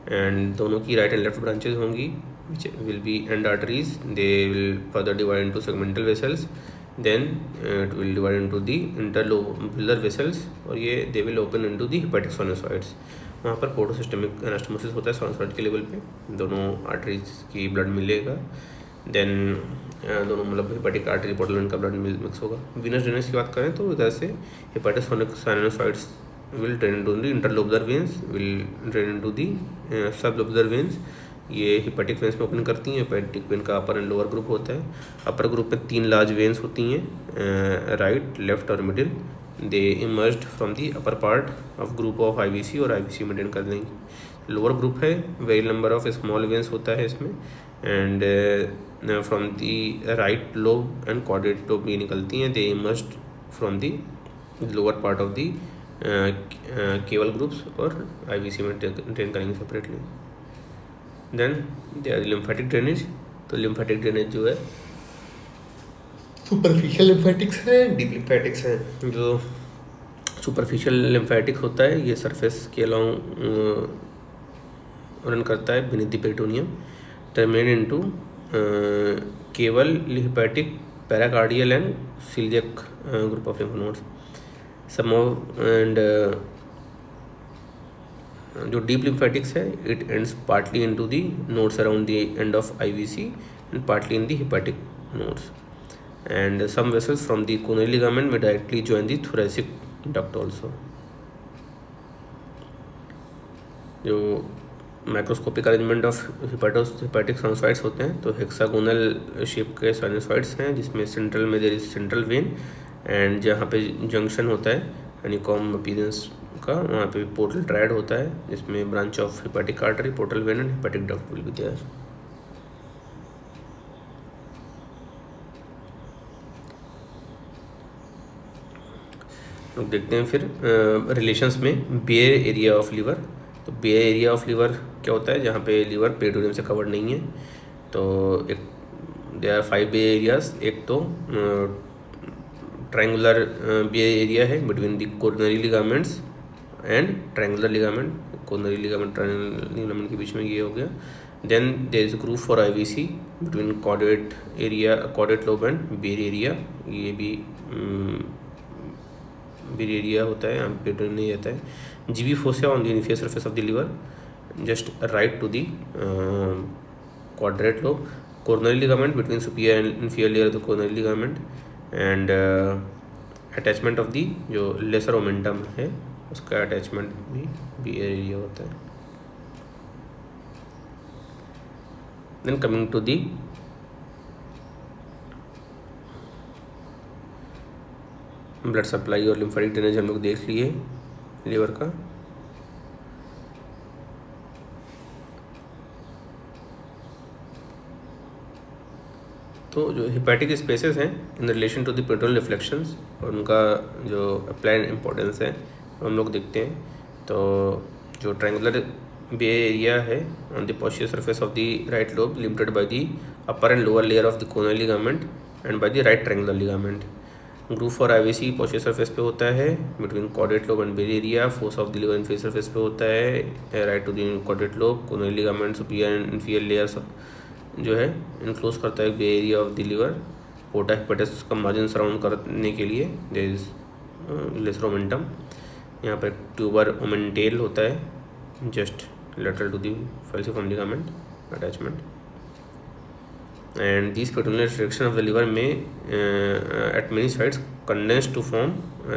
एंड दोनों की राइट एंड लेफ्ट ब्रांचेज होंगी which will be and arteries, they will further divide into segmental vessels, then it will divide into the interlobular vessels, और ये they will open into the hepatic sinusoids. वहाँ पर पोर्टोसिस्टेमिक एनास्टोमोसिस होता है साइनोसॉइड के लेवल पे, दोनों आर्टरीज की ब्लड मिलेगा, देन दोनों मतलब हिपैटिक आर्टरी पोर्टल वेन का ब्लड मिक्स होगा। वीनस ड्रेनेज की बात करें तो इधर से hepatic sinusoids will drain into the interlobular veins, will drain into the sublobular veins। ये हिपैटिक वेन्स में ओपन करती हैं। हिपैटिक वेन का अपर एंड लोअर ग्रुप होता है। अपर ग्रुप में 3 लार्ज वेन्स होती हैं, राइट, लेफ्ट और middle. They emerged from the upper part of group of IVC, और आईवीसी मेंटेन कर देंगे। लोअर ग्रुप है, very number of small veins होता है इसमें, and from the right lobe and quadrate lobe ये निकलती हैं। They emerged from the lower part of the caval groups, और आईवीसी में ड्रेन करेंगे separately. Then they are lymphatic drainage. तो लिम्फेटिक ड्रेनेज जो है सुपरफिशियल लिम्फेटिक्स है, डीप लिम्फेटिक्स है। जो सुपरफिशियल लिम्फेटिक होता है ये सरफेस के अलॉन्ग रन करता है beneath the peritoneum, terminate into caval lymphatic paracardial and coeliac group of lymph nodes। Some of and जो डीप लिम्फेटिक्स है it ends partly into the nodes around the end of IVC and partly in the hepatic nodes, and some vessels from the coronary ligament may directly join the thoracic duct also. जो microscopic arrangement of hepatic sinusoids होते हैं तो हेक्सागोनल शेप के साइनोसॉइड्स हैं, जिसमें सेंट्रल में there is central vein, and जहाँ पे जंक्शन होता है हनीकॉम्ब अपीयरेंस का, वहाँ पे पोर्टल ट्रायड होता है, जिसमें branch of hepatic artery, portal vein and hepatic duct will be there. लोग देखते हैं फिर रिलेशंस में बेयर एरिया ऑफ लीवर। तो बेयर एरिया ऑफ लीवर क्या होता है, जहाँ पे लीवर पेरिटोनियम से कवर्ड नहीं है। तो एक देयर आर 5 बेयर एरियाज। एक तो ट्रायंगुलर बेयर एरिया है between the coronary ligaments and triangular ligament, coronary ligament triangular ligament के बीच में ये हो गया। Then there is groove for IVC between quadrate area, quadrate lobe and bare area. ये भी बेयर एरिया होता है, यहाँ पेरिटोनियम नहीं रहता है। GB fossa on the inferior surface of the liver just right to the quadrate lobe. Coronary ligament between superior and inferior layer of the coronary ligament, and attachment of the जो लेसर ओमेंटम है उसका अटैचमेंट भी बेयर एरिया होता है। Then coming to the blood supply और लिम्फेटिक ड्रेनेज हम लोग देख लिए लीवर का। तो जो हिपैटिक स्पेसेस हैं in relation to the peritoneal reflections और उनका जो अप्लाइड इम्पोर्टेंस है हम लोग देखते हैं। तो जो ट्रायंगुलर बेयर एरिया है on the posterior surface of the right lobe limited by the upper and lower layer of the coronary ligament and by the right triangular ligament. Groove for IVC posterior surface पे होता है between quadrate lobe and bare area. Fossa of the liver inferior surface पे होता है right to the quadrate lobe. Coronary ligament superior and inferior layers जो है इनक्लोज करता है bare area of the liver. Porta hepatis का मार्जिन सराउंड करने के लिए देयर इज लेसर ओमेंटम। यहाँ पर ट्यूबर ओमेंटेल होता है just lateral to the falciform ligament attachment, and these peritoneal restriction of the liver may at many sites condense to form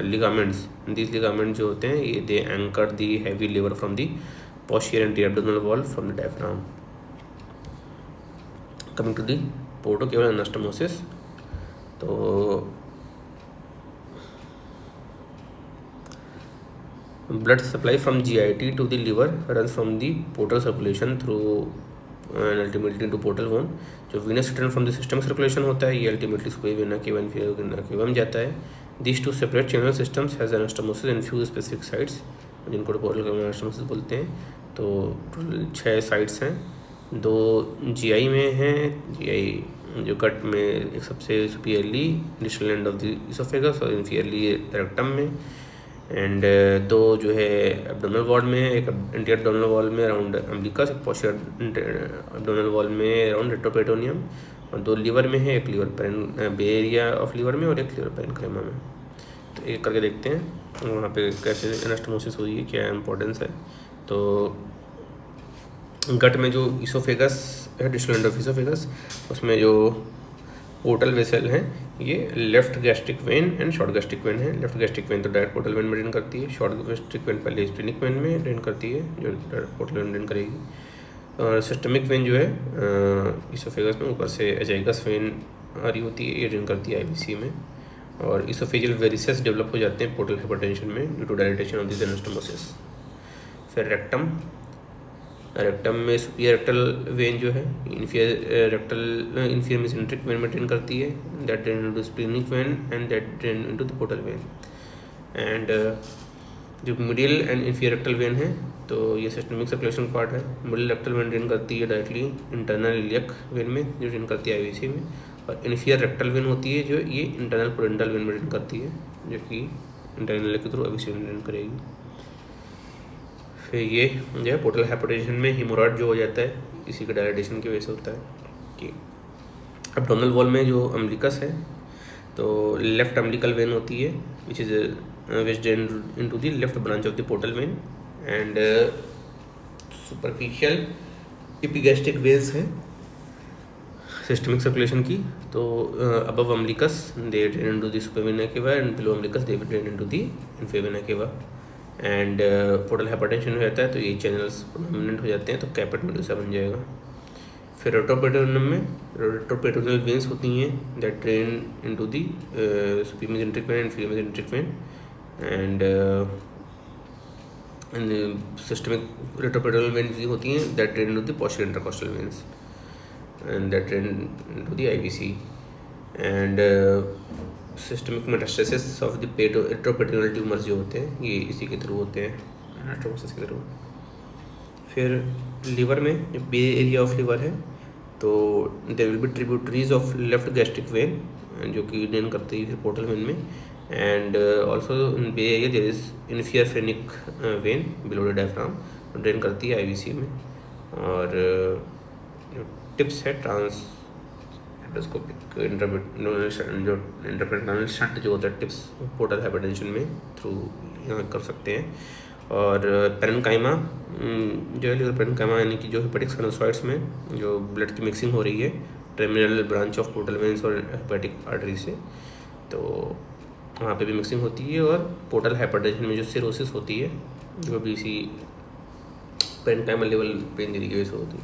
ligaments. These ligaments जो होते हैं ये they anchor the heavy liver from the posterior anterior-abdominal wall from the diaphragm. Coming to the portocaval anastomosis, तो blood supply from GIT to the liver runs from the portal circulation through and ultimately into portal vein. जो venous return from the systemic circulation होता है ये ultimately superior vena cava inferior vena cava में जाता है। This two separate channel systems has anastomosis in few specific sites, जिनको पोर्टल एनास्टोमोसिस बोलते हैं। तो टोटल 6 साइट्स हैं, 2 जीआई में हैं, जीआई जो गट में एक सबसे superiorly distal end of the oesophagus और इन्फीरियरली रेक्टम में, एंड 2 जो है एब्डोमिनल वॉल में, एक एंटी एब्डोमिनल वॉल में अराउंड अम्बिलिकस, एक पोस्टीरियर एब्डोमिनल वॉल में अराउंड रेट्रोपेरिटोनियम, और 2 लीवर में है, एक liver pen bare area of liver में और एक लीवर पेरेन्काइमा में। तो एक करके देखते हैं वहाँ पे कैसे एनास्टोमोसिस हुई है, क्या इम्पोर्टेंस है। तो गट में जो इसोफेगस है, डिस्टल एंड ऑफ इसोफेगस, उसमें जो पोर्टल वेसल हैं ये left gastric when and short gastric when है। लेफ्ट गैस्ट्रिक वेन तो डायरेक्ट पोर्टल वेन में ड्रेन करती है, शॉर्ट गैस्ट्रिक वेन पहले स्प्लेनिक वेन में ड्रेन करती है जो डायरेक्ट पोर्टल वेन ड्रेन करेगी। और सिस्टमिक वेन जो है इसोफेगस में ऊपर से एजाइगस वेन आ रही होती है, ये ड्रेन करती है आईवीसी में। और इसोफेजियल वेरिसेस डेवलप हो जाते हैं पोर्टल हाइपरटेंशन में due to dilatation of this anastomosis. फिर रेक्टम, रेक्टम में सुपीरियर रेक्टल वेन जो है inferior rectal inferior mesenteric vein में ड्रेन करती है, that drain into splenic vein and that drain into the portal vein. And जो middle and inferior rectal vein है तो ये सिस्टमिक सर्कुलेशन पार्ट है। मिडिल रेक्टल वेन ड्रेन करती है डायरेक्टली इंटरनल इलियक वेन में जो ड्रेन करती है आईवीसी में, और इन्फीरियर रेक्टल वेन होती है जो ये इंटरनल पोडेंटल वेन में ड्रेन करती है जो कि इंटरनल के थ्रू आईवीसी में ड्रेन करेगी। फिर ये जो है पोर्टल हाइपरटेंशन में हीमोरॉइड जो हो जाता है इसी के डायलेटेशन की वजह से होता है। कि एब्डोमिनल वॉल में जो अम्बिलिकस है तो लेफ्ट अम्बिलिकल वेन होती है which is which drain into the left branch of the portal vein, and superficial epigastric veins हैं सिस्टमिक सर्कुलेशन की। तो above umbilicus they drain into the super vena cava and below umbilicus they drain into the inferior vena केवा। एंड पोर्टल हाइपरटेंशन हो जाता है तो ये चैनल्स प्रोमिनेंट हो जाते हैं तो कैपेट मेडुसा बन जाएगा। फिर रेट्रोपेरिटोनियम में रेट्रोपेरिटोनियल वेन्स होती हैं that drain into the superior mesenteric when and inferior mesenteric when, and systemic retroperitoneal veins होती हैं that drain into the posterior intercostal veins and that drain into the IVC. And systemic metastasis of the retroperitoneal tumours जो होते हैं ये इसी के थ्रू होते हैं, एनास्टोमोसिस के थ्रू। फिर लीवर में जो बे एरिया ऑफ लीवर है तो there will be tributaries of left gastric vein जो कि ड्रेन करती है फिर पोर्टल वेन में, and also in bare area there is inferior phrenic vein below the diaphragm drain करती है आईवीसी में। और जो टिप्स है ट्रांस एंडोस्कोपिक जो इंटरपेरिटोनियल शंट जो होता है टिप्स पोर्टल हाइपरटेंशन में थ्रू यहाँ कर सकते हैं। और पेरेन्काइमा जो है लीवर पेरेन्काइमा यानी कि जो हेपेटिक साइनोसॉइड्स में जो ब्लड की मिक्सिंग हो रही है terminal branch of portal veins और हेपेटिक आर्टरी से, तो वहाँ पे भी मिक्सिंग होती है। और पोर्टल हाइपरटेंशन में जो सिरोसिस होती है जो भी इसी पेरेन्काइमा लेवल पे इंजरी की वजह से होती है।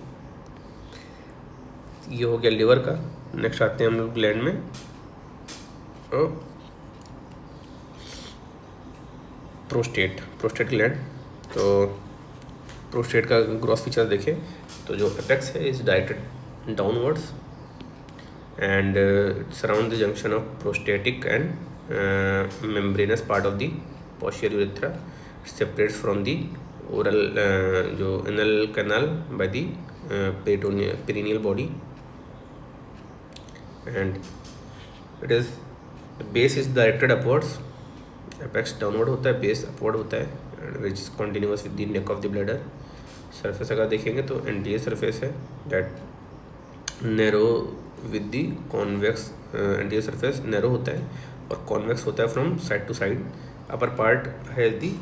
ये हो गया लीवर का। नेक्स्ट आते हैं हम लोग ग्लैंड में। Prostate gland. तो प्रोस्टेट का ग्रॉस फीचर देखें तो जो एपेक्स है is directed downwards and surround the junction of prostatic and membranous part of the posterior urethra, separates from the oral जो anal canal by the perineal body, and it is base is directed upwards, apex downward होता है, बेस अपवर्ड होता है, which is continuous with the neck of the bladder. Surface अगर देखेंगे तो एंटीरियर सरफेस है that narrow with the convex, anterior surface narrow होता है और कॉन्वेक्स होता है from side to side. Upper part has the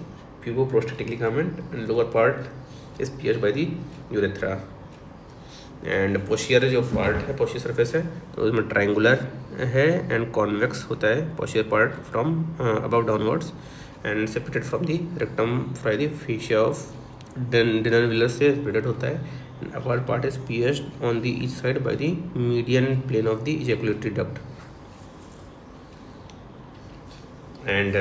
puboprostatic ligament and lower part is pierced by the urethra, and posterior जो पार्ट है पोस्टीरियर सरफेस है तो उसमें ट्रायंगुलर है एंड कॉन्वेक्स होता है posterior part from above downwards and separated from the rectum by the fascia of Denonvilliers से सेपरेटेड होता है। Upper part is pierced on the each side by the median plane of the ejaculatory duct, and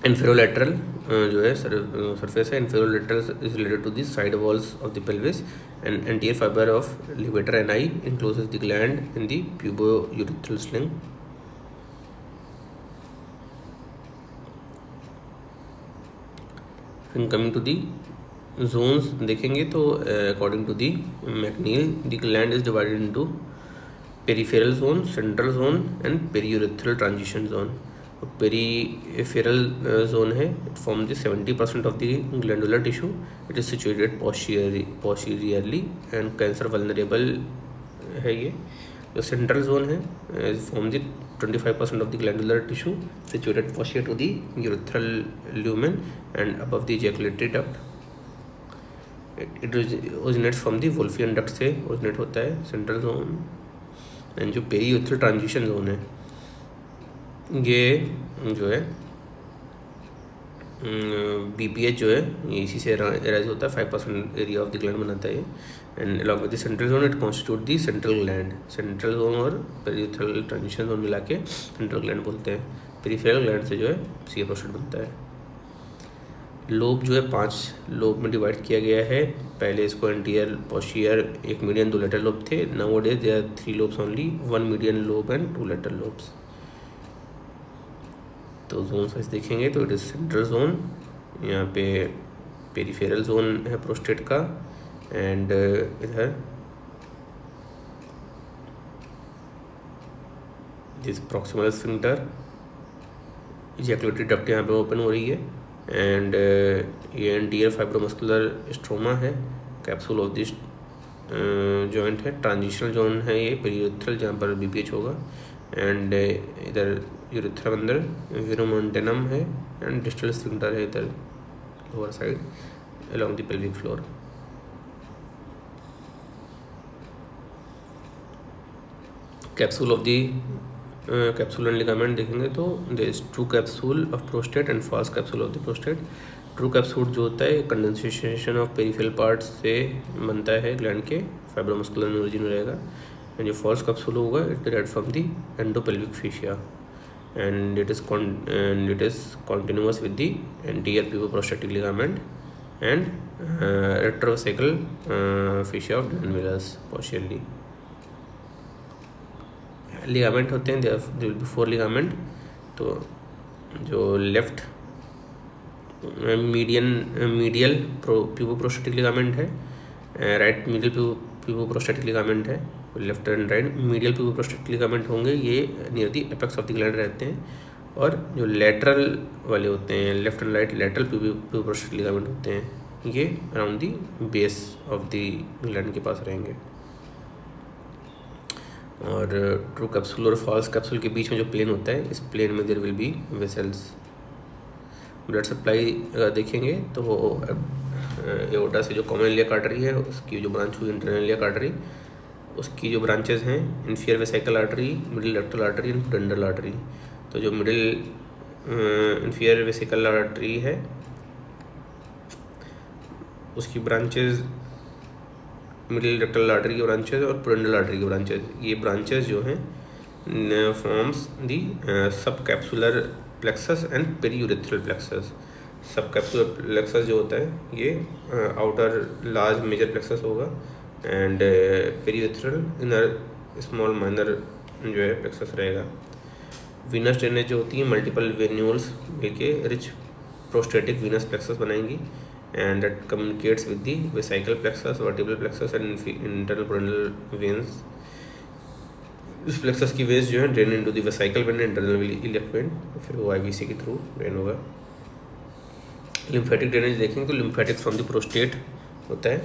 inferolateral जो है सरफेस है. Inferior lateral is related to the side walls of the pelvis, and anterior fiber of levator ani encloses the gland in the pubourethral sling. Coming to the zones देखेंगे तो according to the McNeil, the gland is divided into peripheral zone, central zone and periurethral transition zone. Peripheral zone है, it forms the 70% of the glandular tissue. It is situated posteriorly and cancer vulnerable है ये. जो central zone है, forms the 25% of the glandular tissue situated posterior to the urethral lumen and above the ejaculatory duct. It originates from the Wolffian duct से originate होता है central zone. एंड जो पेरीयूरेथ्रल ट्रांजिशन जोन है ये जो है BPH जो है ये इसी से एराइज होता है. 5% एरिया ऑफ द ग्लैंड बनाता है ये. And along with the central zone it constitute the central gland. Central zone और पेरीयूरेथ्रल ट्रांजिशन जोन मिला के सेंट्रल ग्लैंड बोलते हैं. पेरीफेरल ग्लैंड से जो है सीए प्रोस्टेट बनता है. लोब जो है 5 लोब में डिवाइड किया गया है. पहले इसको एंटीरियर, पोस्टीरियर, एक मीडियन, 2 लेटरल लोब थे. Nowadays there are 3 lobes only, 1 median lobe and 2 lateral lobes. तो जोन साइज देखेंगे तो इट इज सेंट्रल जोन, यहाँ पे पेरिफेरल जोन है प्रोस्टेट का, एंड इधर this proximal sphincter, ejaculatory duct यहाँ पे ओपन हो रही है. एंड ये एंटीरियर फाइब्रोमस्कुलर स्ट्रोमा है. कैप्सूल ऑफ दिस जॉइंट है. ट्रांजिशनल जोन है ये पेरीयूरेथ्रल, जहाँ पर BPH होगा. एंड इधर यूरेथ्रा अंदर विरोमोंटेनम है एंड डिस्टल स्फिंक्टर है इधर lower side along the pelvic floor. Capsule of the capsule and ligament देखेंगे तो there is true capsule of prostate and false capsule of the prostate. True capsule जो होता है कंडेंसेशन ऑफ पेरिफेरल पार्ट्स से बनता है ग्लैंड के, फाइब्रोमस्कुलर में ओरिजिन रहेगा. एंड जो फॉल्स कैप्सूल होगा it derived from the endopelvic fascia and it is continuous with the anterior puboprostatic ligament and retrovesical fascia of glandulus posteriorly. Ligament होते हैं, देयर विल बी 4 लिगामेंट. तो जो लेफ्ट मीडियल प्यूबोप्रोस्टेटिक लिगामेंट है, राइट मीडियल प्यूबोप्रोस्टेटिक लिगामेंट है. Left and right medial puboprostatic ligament होंगे, ये near the apex of the gland रहते हैं. और जो लेटरल वाले होते हैं, left and right lateral puboprostatic ligament होते हैं, ये around the base of the gland के पास रहेंगे. और ट्रू कैप्सूल और फॉल्स कैप्सूल के बीच में जो प्लेन होता है, इस प्लेन में there will be vessels. Blood supply अगर देखेंगे तो एओर्टा से जो कॉमन इलियक आर्टरी है उसकी जो ब्रांच हुई इंटरनल इलियक आर्टरी, उसकी जो ब्रांचेस हैं inferior vesicle artery, middle rectal artery and pudendal artery. तो जो मिडिल इन्फीरियर वेसिकल आर्टरी है उसकी ब्रांचेस, मिडिल रेक्टल आर्टरी की ब्रांचेस और पुडेंडल आर्टरी की ब्रांचेस, ये ब्रांचेस जो हैं फॉर्म्स दी सब कैप्सुलर प्लेक्सस एंड पेरीयूरेथ्रल प्लेक्सस. सब कैप्सुलर प्लेक्सस जो होता है ये आउटर लार्ज मेजर प्लेक्सस होगा एंड पेरीयूरेथ्रल इनर स्मॉल माइनर जो है प्लेक्सस रहेगा. वीनस ड्रेनेज जो होती है मल्टीपल वेन्यूल्स मिलके रिच प्रोस्टेटिक वीनस प्लेक्सस बनाएंगी and that communicates with the vesical plexus, vertebral plexus and internal pudendal veins. इस प्लेक्सस की वेज जो है drain into the vesicle when, internal iliac when, फिर वो IVC के थ्रू ड्रेन होगा. लिम्फेटिक ड्रेनेज देखेंगे तो लिम्फेटिक फ्रॉम द प्रोस्टेट होता है,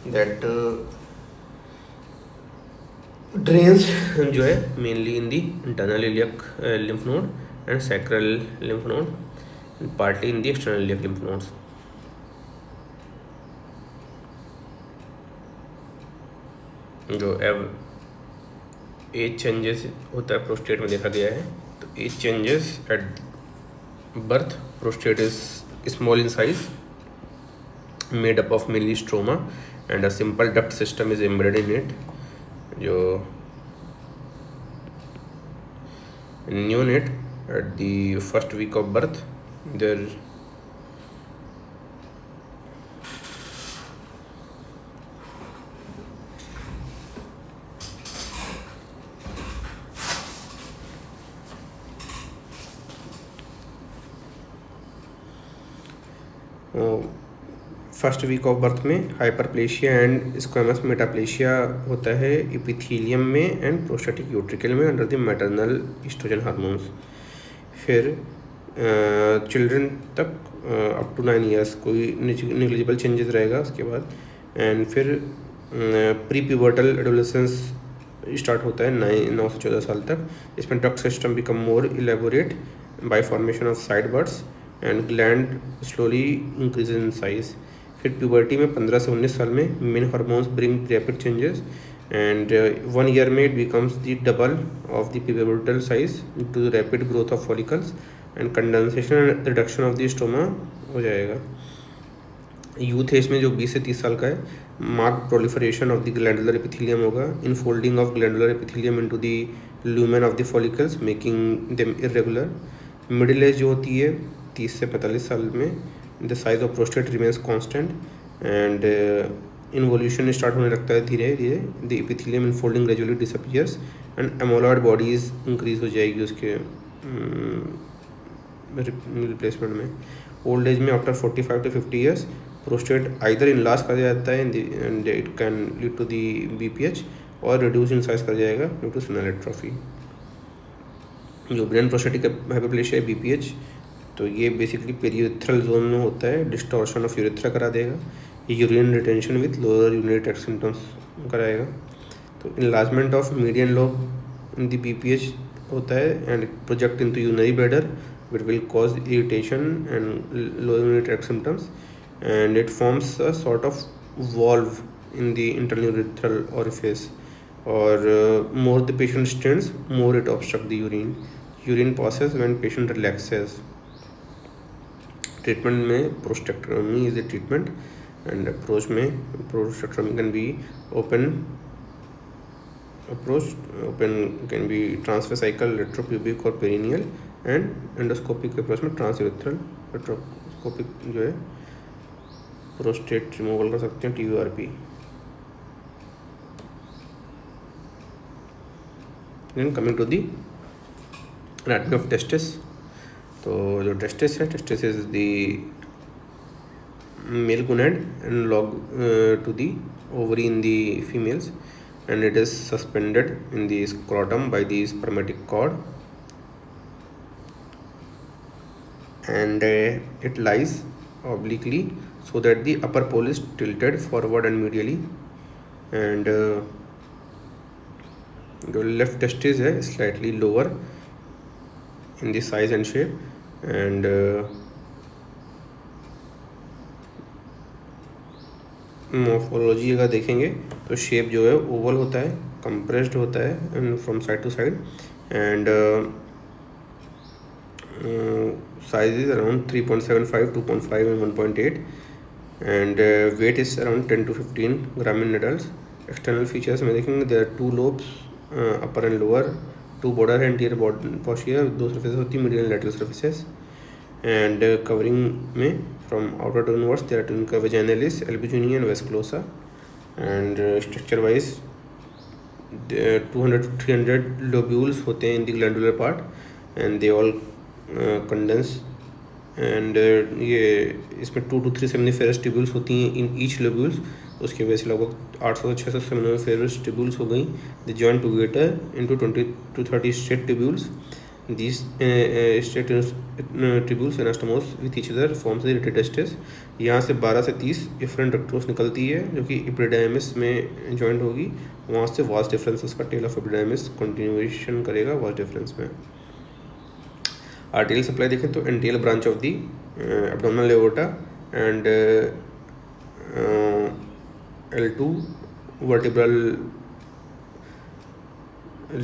दैट ड्रेन्स जो है mainly in the internal iliac lymph node and sacral lymph node, partly in the external iliac lymph nodes. जो एज चेंजेस होता है प्रोस्टेट में देखा गया है, तो age changes at birth. Prostate is small in size, made up of mainly stroma and a simple duct system is embedded in it. जो neonate at the first week of birth, there first week of birth में हाइपरप्लेशिया एंड स्क्वेमस मेटाप्लेशिया होता है एपिथेलियम में एंड प्रोस्टेटिक यूट्रिकल में under the maternal estrogen hormones. फिर चिल्ड्रन तक अप टू 9 ईयर्स कोई निग्लिजिबल चेंजेस रहेगा उसके बाद। एंड फिर प्री प्यूबर्टल एडोलेसेंस स्टार्ट होता है 9 से 14 साल तक। इसमें duct system become more elaborate by formation of side buds and gland slowly increases in size. फिर प्यूबर्टी में 15 से 19 साल में main hormones bring rapid changes and 1 year में it becomes the double of the pubertal size to the rapid growth of follicles and condensation and reduction of the stroma हो जाएगा। यूथ एज में जो 20 से 30 साल का है mark proliferation of the glandular epithelium होगा, infolding of glandular epithelium into the lumen of the follicles making them irregular. Middle age जो होती है 30 से 45 साल में the size of prostate remains constant and involution start होने लगता है धीरे धीरे। The epithelium infolding gradually disappears and amyloid bodies increase हो जाएगी उसके रिप्लेसमेंट में। ओल्ड एज में after 45 to 50 years prostate either enlarge कर जाता है and it can lead to the BPH और रिड्यूस इन साइज कर जाएगा ड्यू टू सिनल एट्रोफी। जो ब्रेन प्रोस्टेटिक हाइपरप्लेशिया है BPH, तो ये बेसिकली पेरियूरेथ्रल जोन में होता है, डिस्टॉर्शन ऑफ यूरेथ्रा करा देगा, urine retention with lower urinary tract symptoms कराएगा। तो enlargement of median lobe in the BPH होता है and project into urinary bladder which will cause irritation and low urinary tract symptoms, and it forms a sort of valve in the internal urethral orifice, or more the patient stands, more it obstructs the urine passes when patient relaxes. Treatment में prostatectomy is the treatment, and approach में prostatectomy can be open can be transvesical, retropubic और perineal, एंड एंडोस्कोपिक अप्रोच में ट्रांसयूरेथ्रल रेट्रोस्कोपिक जो है प्रोस्टेट रिमूवल कर सकते हैं TURP। Then coming to the anatomy of testis. तो जो टेस्टिस है, testis is the male gonad and log to the ovary in the females and it is suspended in the scrotum by the spermatic cord and it lies obliquely so that the upper pole is tilted forward and medially, and the left testis है slightly lower in the size and shape, and morphology अगर देखेंगे तो शेप जो है ओवल होता है, कंप्रेस्ड होता है and from side to side, and size is around 3.75, 2.5 and 1.8, and weight is around 10 to 15 gram in adults. External features में देखेंगे there are 2 lobes, upper and lower, 2 border and anterior posterior, 2 surfaces होती है medial and lateral surfaces, and covering में from outer to inwards there are tunica vaginalis, albuginea and vasculosa, and structure wise 200 to 300 lobules होते हैं in the glandular part, and they all condense, and ये इसमें 2 to 3 सेमिनिफेरस ट्यूब्यूल्स होती हैं इन ईच लोब्यूल्स। उसकी वजह से लगभग 800 से 600 सेमिनिफेरस ट्यूब्यूल्स हो गई। The join together into 20 to 30 straight tubules. These straight tubules anastomose with each other forms the testis. यहाँ से 12 से 30 डिफरेंट डक्टोस निकलती है जो कि एपिडाइमिस में जॉइंट होगी। वहाँ से वास्ट डिफरेंस उसका टेल ऑफ एपिडाइमिस कंटिन्यूएशन करेगा वास्ट डिफरेंस में। आर्टेरियल सप्लाई देखें तो anterior branch of the abdominal aorta and L2 vertebral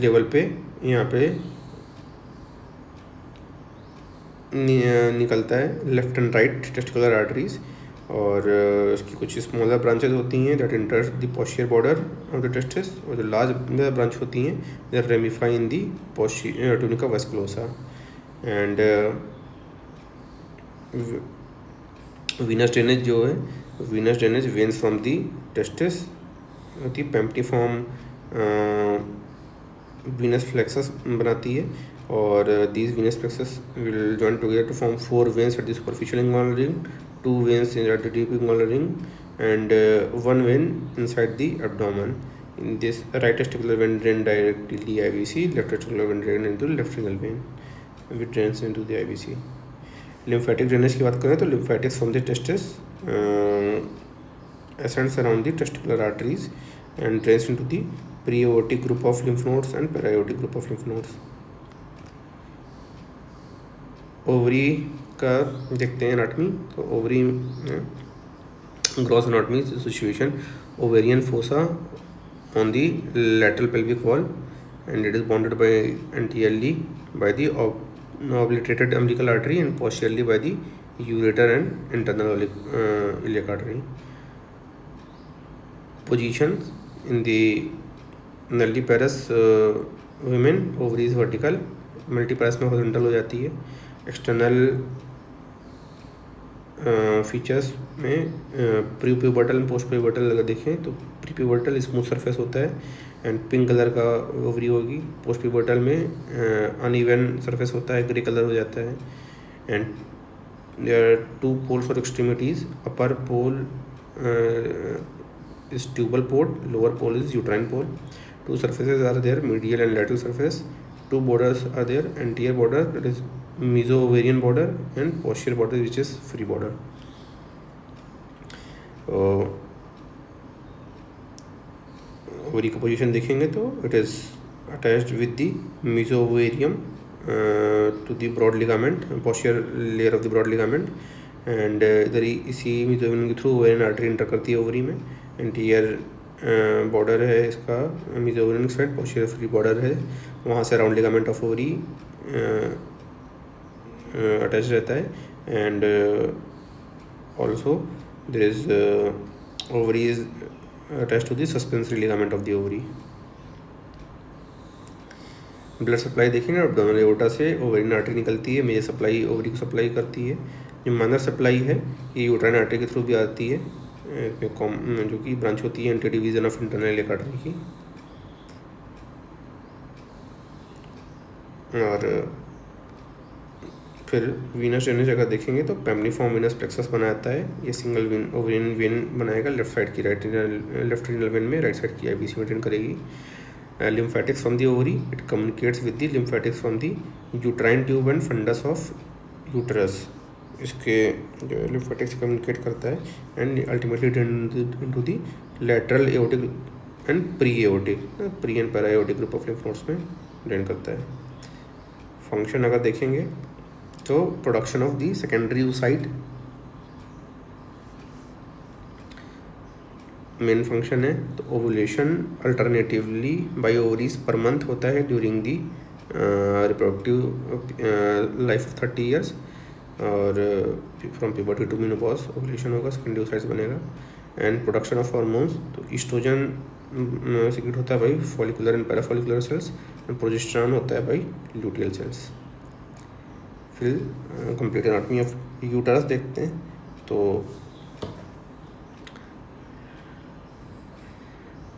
level पे यहाँ पे निकलता है left and right testicular arteries, और इसकी कुछ स्मॉलर ब्रांचेस होती हैं that enters the posterior border of the testis, और जो लार्ज ब्रांच होती हैं that ramify in the tunica vasculosa. And venous drainage जो है, venous drainage veins from the testis होती है, पेम्प्टीफॉर्म वीनस फ्लेक्सस बनाती है, और these venous plexus will join together to form 4 veins at the superficial inguinal ring 2 veins inside the deep inguinal ring, and 1 vein inside the abdomen. In this, right testicular vein drain directly IVC, left testicular vein drain into left renal vein, which drains into the IVC. Lymphatic drainage की बात करें तो lymphatics from the testis ascends around the testicular arteries and drains into the pre-aortic group of lymph nodes and para-aortic group of lymph nodes. Ovary का देखते हैं एनाटमी. तो ovary gross anatomy situation, ovarian fossa on the lateral pelvic wall, and it is bounded by anteriorly by the obliterated umbilical artery and posteriorly by the ureter and internal iliac artery. Position in the nulliparous women, ovaries vertical, multiparous में horizontal हो जाती है. एक्सटर्नल फीचर्स में प्री-प्यूबर्टल एंड पोस्ट प्यूबर्टल अगर देखें तो प्री-प्यूबर्टल स्मूथ सरफेस होता है एंड पिंक कलर का ओवरी होगी. पोस्ट प्यूबर्टल में अनइवन सरफेस होता है, ग्रे कलर हो जाता है. And there are 2 poles for extremities. Upper pole is tubal pole, lower pole is uterine pole. 2 surfaces are there, medial and lateral surface. 2 borders are there, anterior border, that is meso-ovarian border, and posterior border, which is free border. Ovary का पोजीशन देखेंगे तो it is attached with the meso-ovarium to the broad ligament, posterior layer of the broad ligament, and इधर इसी meso-ovarian के थ्रू ओवेरियन आर्टरी इंटर करती है ओवरी में. एंटीरियर बॉर्डर है इसका mesovarian side, posterior free border है, वहाँ से round ligament of ovary attach रहता है. And also there is ovary is attach to the suspensory ligament of the ovary. Blood supply देखेंगे, एब्डोमिनल एओर्टा से ओवरियन आर्टरी निकलती है, मेजर सप्लाई ओवरी को सप्लाई करती है. जो माइनर सप्लाई है ये यूट्राइन आर्टरी के थ्रू भी आती है, जो कि ब्रांच होती है anti division of internal iliac artery की. और फिर वीनस ड्रेनेज अगर देखेंगे तो पेम्निफॉर्म वीनस प्लेक्सस बनाता है. ये सिंगल वेन ओवेरियन वेन बनाएगा लेफ्ट साइड की, लेफ्ट रीनल वेन में, राइट साइड की आईबीसी मेंटेन करेगी. Lymphatics from the ovary, it communicates with the lymphatics from the uterine tube and fundus of uterus. इसके जो लिम्फेटिक्स कम्युनिकेट करता है and ultimately drain into the lateral aortic and pre aortic, pre and para aortic group of lymph nodes में ड्रेन करता है. फंक्शन अगर देखेंगे तो production of the secondary oocyte main function है. तो ovulation alternatively by ovaries per month होता है during the reproductive life of 30 years. और from puberty to menopause ovulation होगा, सेकेंडरी oocytes बनेगा. एंड प्रोडक्शन ऑफ हार्मोन्स, तो ईस्ट्रोजन सीक्रेट होता है by follicular and parafollicular cells, and progesterone होता है बाई ल्यूटियल सेल्स. फिर कंप्लीट एनाटॉमी ऑफ यूटरस देखते हैं. तो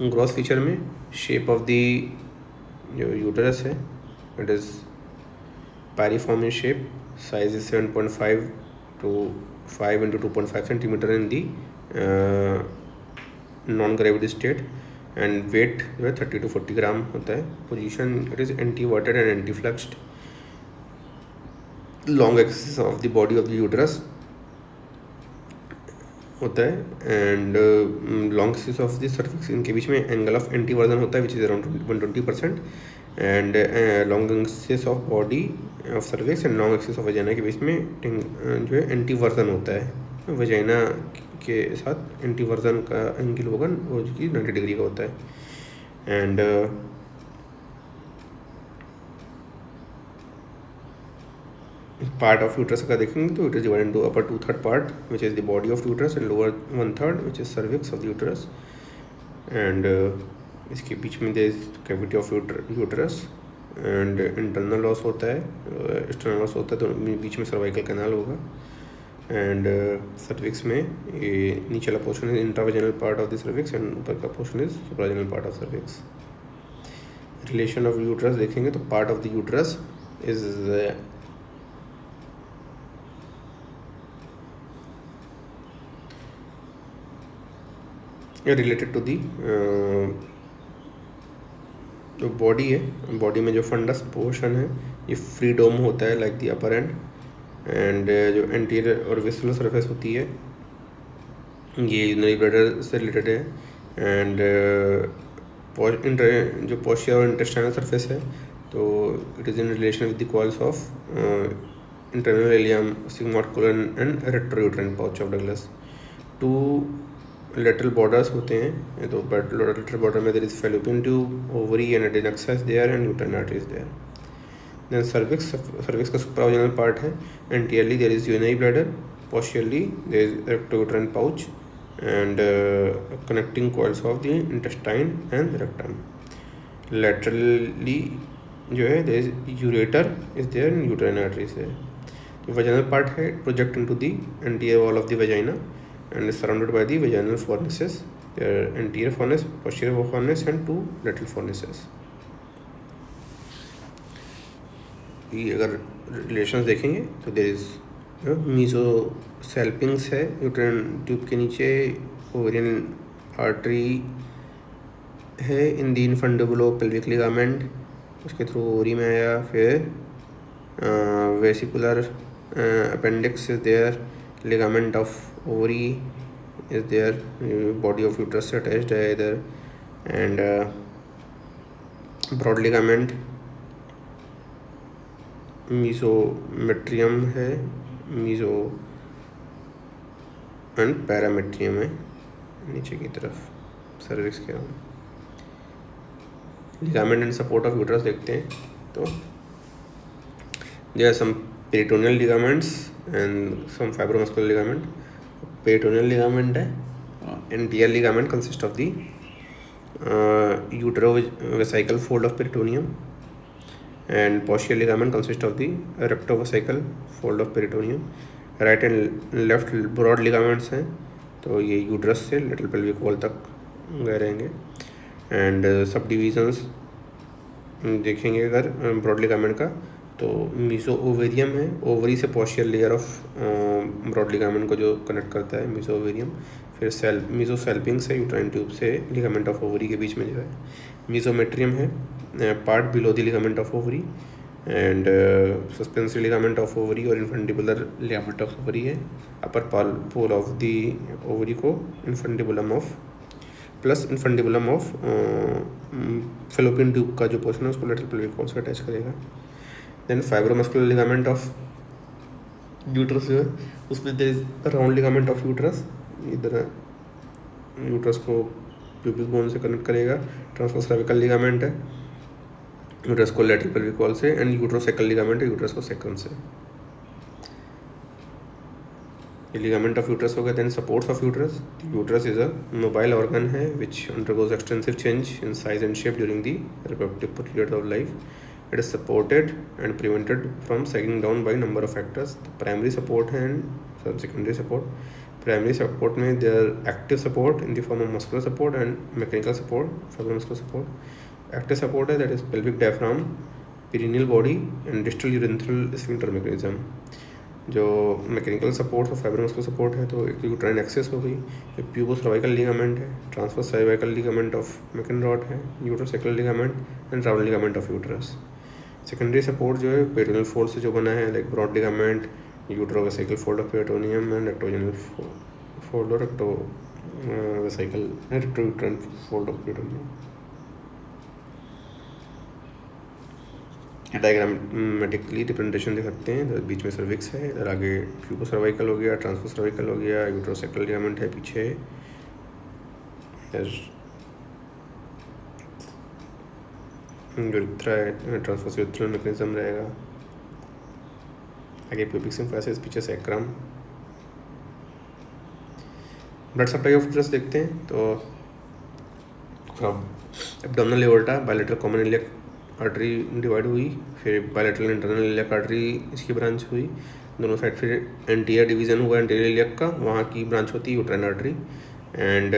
ग्रॉस फीचर में शेप ऑफ दी जो यूटरस है it is pyriform in shape. Size is 7.5 to 5 into 2.5 centimeter in the non gravid state. And weight जो है 30 to 40 ग्राम होता है. Position it is anteverted and anteflexed. Long axis of the body of the uterus होता है and long axis of the cervix, इनके बीच में एंगल ऑफ एंटीवर्जन होता है which is around 120%. And long axis of body of cervix and long axis of vagina के बीच में जो है एंटीवर्जन होता है. वजाइना के साथ एंटीवर्जन का एंगल होगा वो जो कि 90 डिग्री का होता है. एंड पार्ट ऑफ यूट्रस का देखेंगे तो it is divided into upper 2/3 part which is the body of uterus and lower 1/3 which is cervix of the uterus. And इसके बीच में there is cavity of uterus and internal os होता है, एक्सटर्नल लॉस होता है, तो बीच में सर्वाइकल कैनाल होगा. एंड सर्विक्स में ये नीचे वाला portion is intravaginal part of the cervix and ऊपर का portion is supravaginal part of cervix. Relation of uterus देखेंगे तो part of the uterus is related to the जो बॉडी है, बॉडी में जो फंडस पोर्शन है ये फ्री डोम होता है like the upper end, and जो एंटीरियर और विस्लर सरफेस होती है ये यूरिनरी ब्लैडर से रिलेटेड है, एंड जो पोस्चर और इंटेस्टाइनल सरफेस है तो it is in relation with the coils of internal ileum, sigmoid colon and retrouterine pouch of Douglas. Two lateral borders होते हैं, तो लेटरल बॉर्डर में there is Fallopian tube, ovary and adnexa is there and uterine artery is there. Then cervix का सुप्रावाजिनल पार्ट है, anteriorly there is urinary bladder, posteriorly there is retrouterine pouch and connecting coils of the intestine and rectum. Laterally जो है there is ureter is there and uterine artery is there. तो vaginal part है project into the anterior wall of the vagina and is surrounded by the vaginal fornices. There are anterior fornix, posterior fornix and two lateral fornices. ये अगर रिलेशंस देखेंगे तो there is मीजोसेल्पिंग्स है यूट्राइन ट्यूब के नीचे, ओवेरियन आर्टरी है in the infundibulopelvic ligament, उसके थ्रू ओवरी में आया। फिर vesicular appendix is there, ligament of ovary is there, body of uterus से अटैच्ड है इधर, एंड ब्रॉड लिगामेंट मीजोमेट्रियम है, मीजो एंड पैरामेट्रियम है नीचे की तरफ सर्विक्स के round. Ligament and support of uterus देखते हैं तो there are some peritoneal ligaments and some fibromuscular ligament. Peritoneal ligament है, anterior ligament consist of the uterovesical fold of peritoneum, and posterior ligament consists of the rectovesical fold of peritoneum. Right and left broad ligaments हैं, तो ये यूट्रस से लिटिल पेल्विक वॉल तक गए रहेंगे। एंड सब डिविजन्स देखेंगे अगर ब्रॉड लिगामेंट का तो मीसो ओवेरियम है, ओवरी से posterior layer of broad ligament को जो कनेक्ट करता है मीसो ओवेरियम। फिर मीसो सेल्पिंग्स है यूट्राइन ट्यूब से लिगामेंट ऑफ ओवरी के बीच में जो है। मीसोमेट्रियम है, part below the ligament of ovary, and suspensory ligament of ovary और इन्फंडिबुलर लिगामेंट ऑफ ओवरी है। Upper pole of the ovary को infundibulum of plus infundibulum of fallopian tube का जो पोर्शन है उसको लेटरल पेल्विक वॉल से अटैच करेगा। Then fibromuscular ligament of uterus जो है उसमें there is round ligament of uterus, इधर यूट्रस को प्यूबिक बोन से कनेक्ट करेगा। ट्रांसवर्स सर्विकल लिगामेंट है यूट्रस को लेटरल पेल्विक वॉल से, एंड यूट्रोसेकल लिगामेंट है यूट्रस को सेक्रम से। ये लिगामेंट ऑफ यूट्रस हो गया। Then supports of uterus, uterus is a mobile organ है which undergoes extensive change in size and shape during the reproductive period of life. It is supported and prevented from sagging down by number of factors. The primary support and secondary support. Primary support में there are active support in the form of muscular support and mechanical support, fibromuscular support. Active support है that is pelvic diaphragm, perineal body and distal urethral sphincter mechanism. जो मैकेनिकल सपोर्ट और फाइब्रोमस्कुलर सपोर्ट है तो एक यूट्राइन एक्सेस हो गई, एक प्यूबो सर्वाइकल लिगामेंट है, transverse cervical ligament of Mackenrodt है, uterosacral ligament and round ligament of uterus. Secondary support जो है पेरिटोनियल फोल्ड से जो बना है like broad ligament, uterovesical fold of peritoneum and rectovaginal fold और rectovesical rectouterine fold of peritoneum. Diagrammatically representation देख सकते हैं, इधर बीच में सर्विक्स है, इधर आगे प्यूबो सर्वाइकल हो गया, ट्रांसवर्स सर्वाइकल हो गया, यूट्रोसेकल लिगामेंट है पीछे, यूरेथ्रा है, ट्रांसवर्स यूरेथ्रल मैकेनिज्म रहेगा, आगे प्यूबिक सिम्फाइसिस, पीछे sacrum. Blood supply of uterus देखते हैं तो abdominal aorta, bilateral common iliac artery divide हुई, फिर बायलेटरल इंटरनल इलियक आर्टरी इसकी ब्रांच हुई दोनों साइड, फिर एंटीरियर डिवीजन हुआ एंटीरियर इलियक का, वहाँ की ब्रांच होती है यूट्राइन आर्टरी, एंड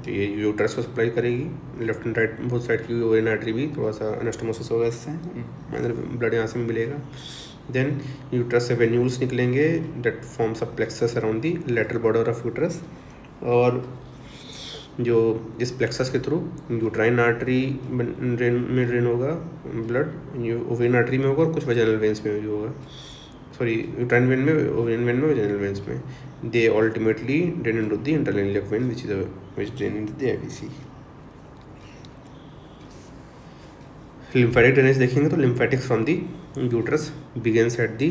ये यूट्रस को सप्लाई करेगी. Left and right both side की ओवेरियन आर्टरी भी थोड़ा सा एनास्टोमोसिस होगा, इससे ब्लड यहाँ से मिलेगा. देन यूट्रस से वेन्यूल्स निकलेंगे that forms a plexus around the lateral border of uterus, और जो इस प्लेक्सस के थ्रू यूट्राइन आर्टरी में ड्रेन होगा ब्लड, ओवेरियन आर्टरी में होगा और कुछ वजाइनल वेन्स में भी होगा, सॉरी यूट्राइन वेन में, ओवेरियन वेन में, वजाइनल वेन्स में। They ultimately drain into the internal iliac when which drain into the ABC. Lymphatic drainage देखेंगे तो lymphatics from the uterus begins at the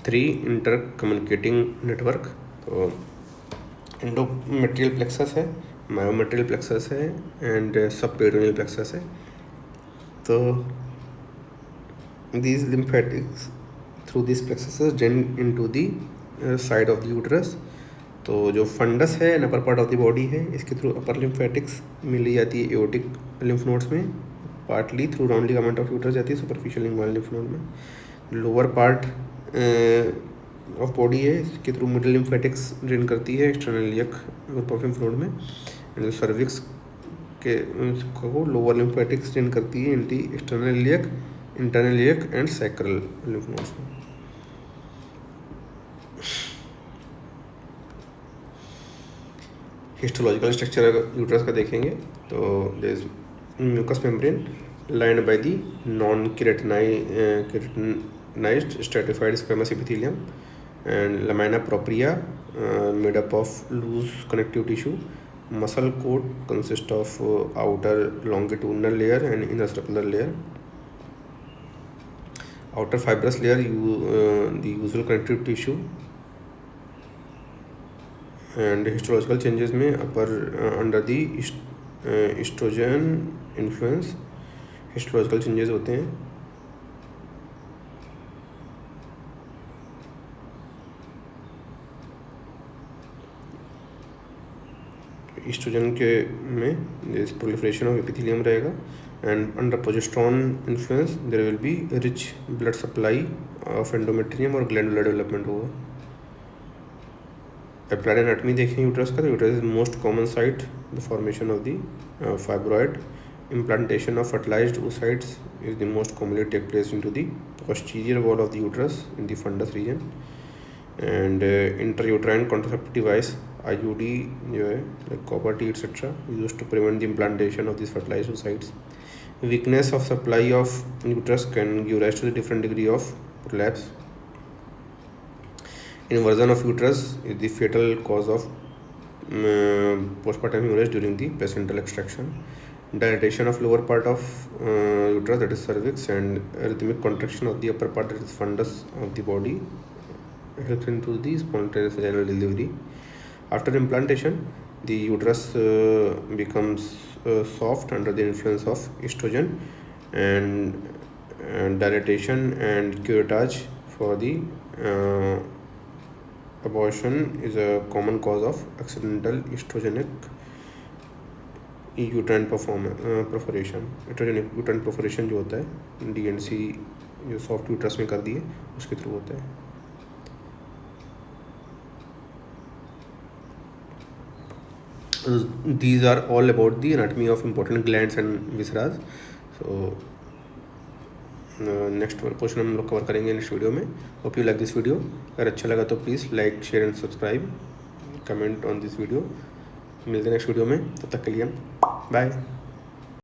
3 inter communicating network. तो एंडोमेट्रियल प्लेक्सस है, मायोमेट्रियल प्लेक्सस है एंड सबपेरिटोनियल प्लेक्सस है। तो these lymphatics through these plexuses drain into the side of the uterus। तो जो फंडस है and upper part of the body है, इसके थ्रू अपर लिम्फेटिक्स मिली जाती है एओटिक लिम्फ नोड्स में, partly through round ligament of uterus जाती है सुपरफिशियल लिंगुअल लिम्फ नोड में। लोअर पार्ट ऑफ बॉडी है, इसके थ्रू मिडल लिम्फेटिक्स ड्रेन करती है external iliac group of lymph node में। एंड जो सर्विक्स के को लोअर लिम्फेटिक्स ड्रेन करती है anti external iliac, internal iliac and sacral lymph nodes में। हिस्टोलॉजिकल स्ट्रक्चर अगर यूट्रस का देखेंगे तो there is mucous membrane lined by the non keratinized stratified squamous epithelium and lamina propria made up of loose connective tissue. Muscle coat consist of outer longitudinal layer and inner circular layer. outer fibrous layer the usual connective tissue। and histological changes में upper under the estrogen influence histological changes होते हैं। एस्ट्रोजन के में प्रोलिफरेशन ऑफ एपिथेलियम रहेगा and under progesterone influence there will be rich blood supply of endometrium और glandular development होगा। applied anatomy देखें यूट्रस का तो uterus is most common site the formation of the fibroid। implantation of fertilized oocytes is the most commonly take place into the posterior wall of the uterus in the fundus region। and intrauterine contraceptive device IUD जो है like copper T etc used to prevent the implantation of these fertilized oocytes। weakness of supply of uterus can give rise to the different degree of prolapse। inversion of uterus is the fatal cause of postpartum hemorrhage during the placental extraction। dilatation of lower part of uterus that is cervix and rhythmic contraction of the upper part that is fundus of the body helps into the spontaneous vaginal delivery। after implantation the uterus becomes soft under the influence of estrogen and dilatation and curettage for the abortion is a common cause of accidental estrogenic uterine perforation। estrogenic uterine perforation जो होता है DNC जो सॉफ्ट यूट्रस में कर दिए उसके थ्रू होता है। These are all about the anatomy of important glands and viscera। so next question हम लोग कवर करेंगे नेक्स्ट वीडियो में। Hope you like this video. अगर अच्छा लगा तो please like share and subscribe comment on this video. मिलते हैं नेक्स्ट वीडियो में, तब तक के लिए बाय।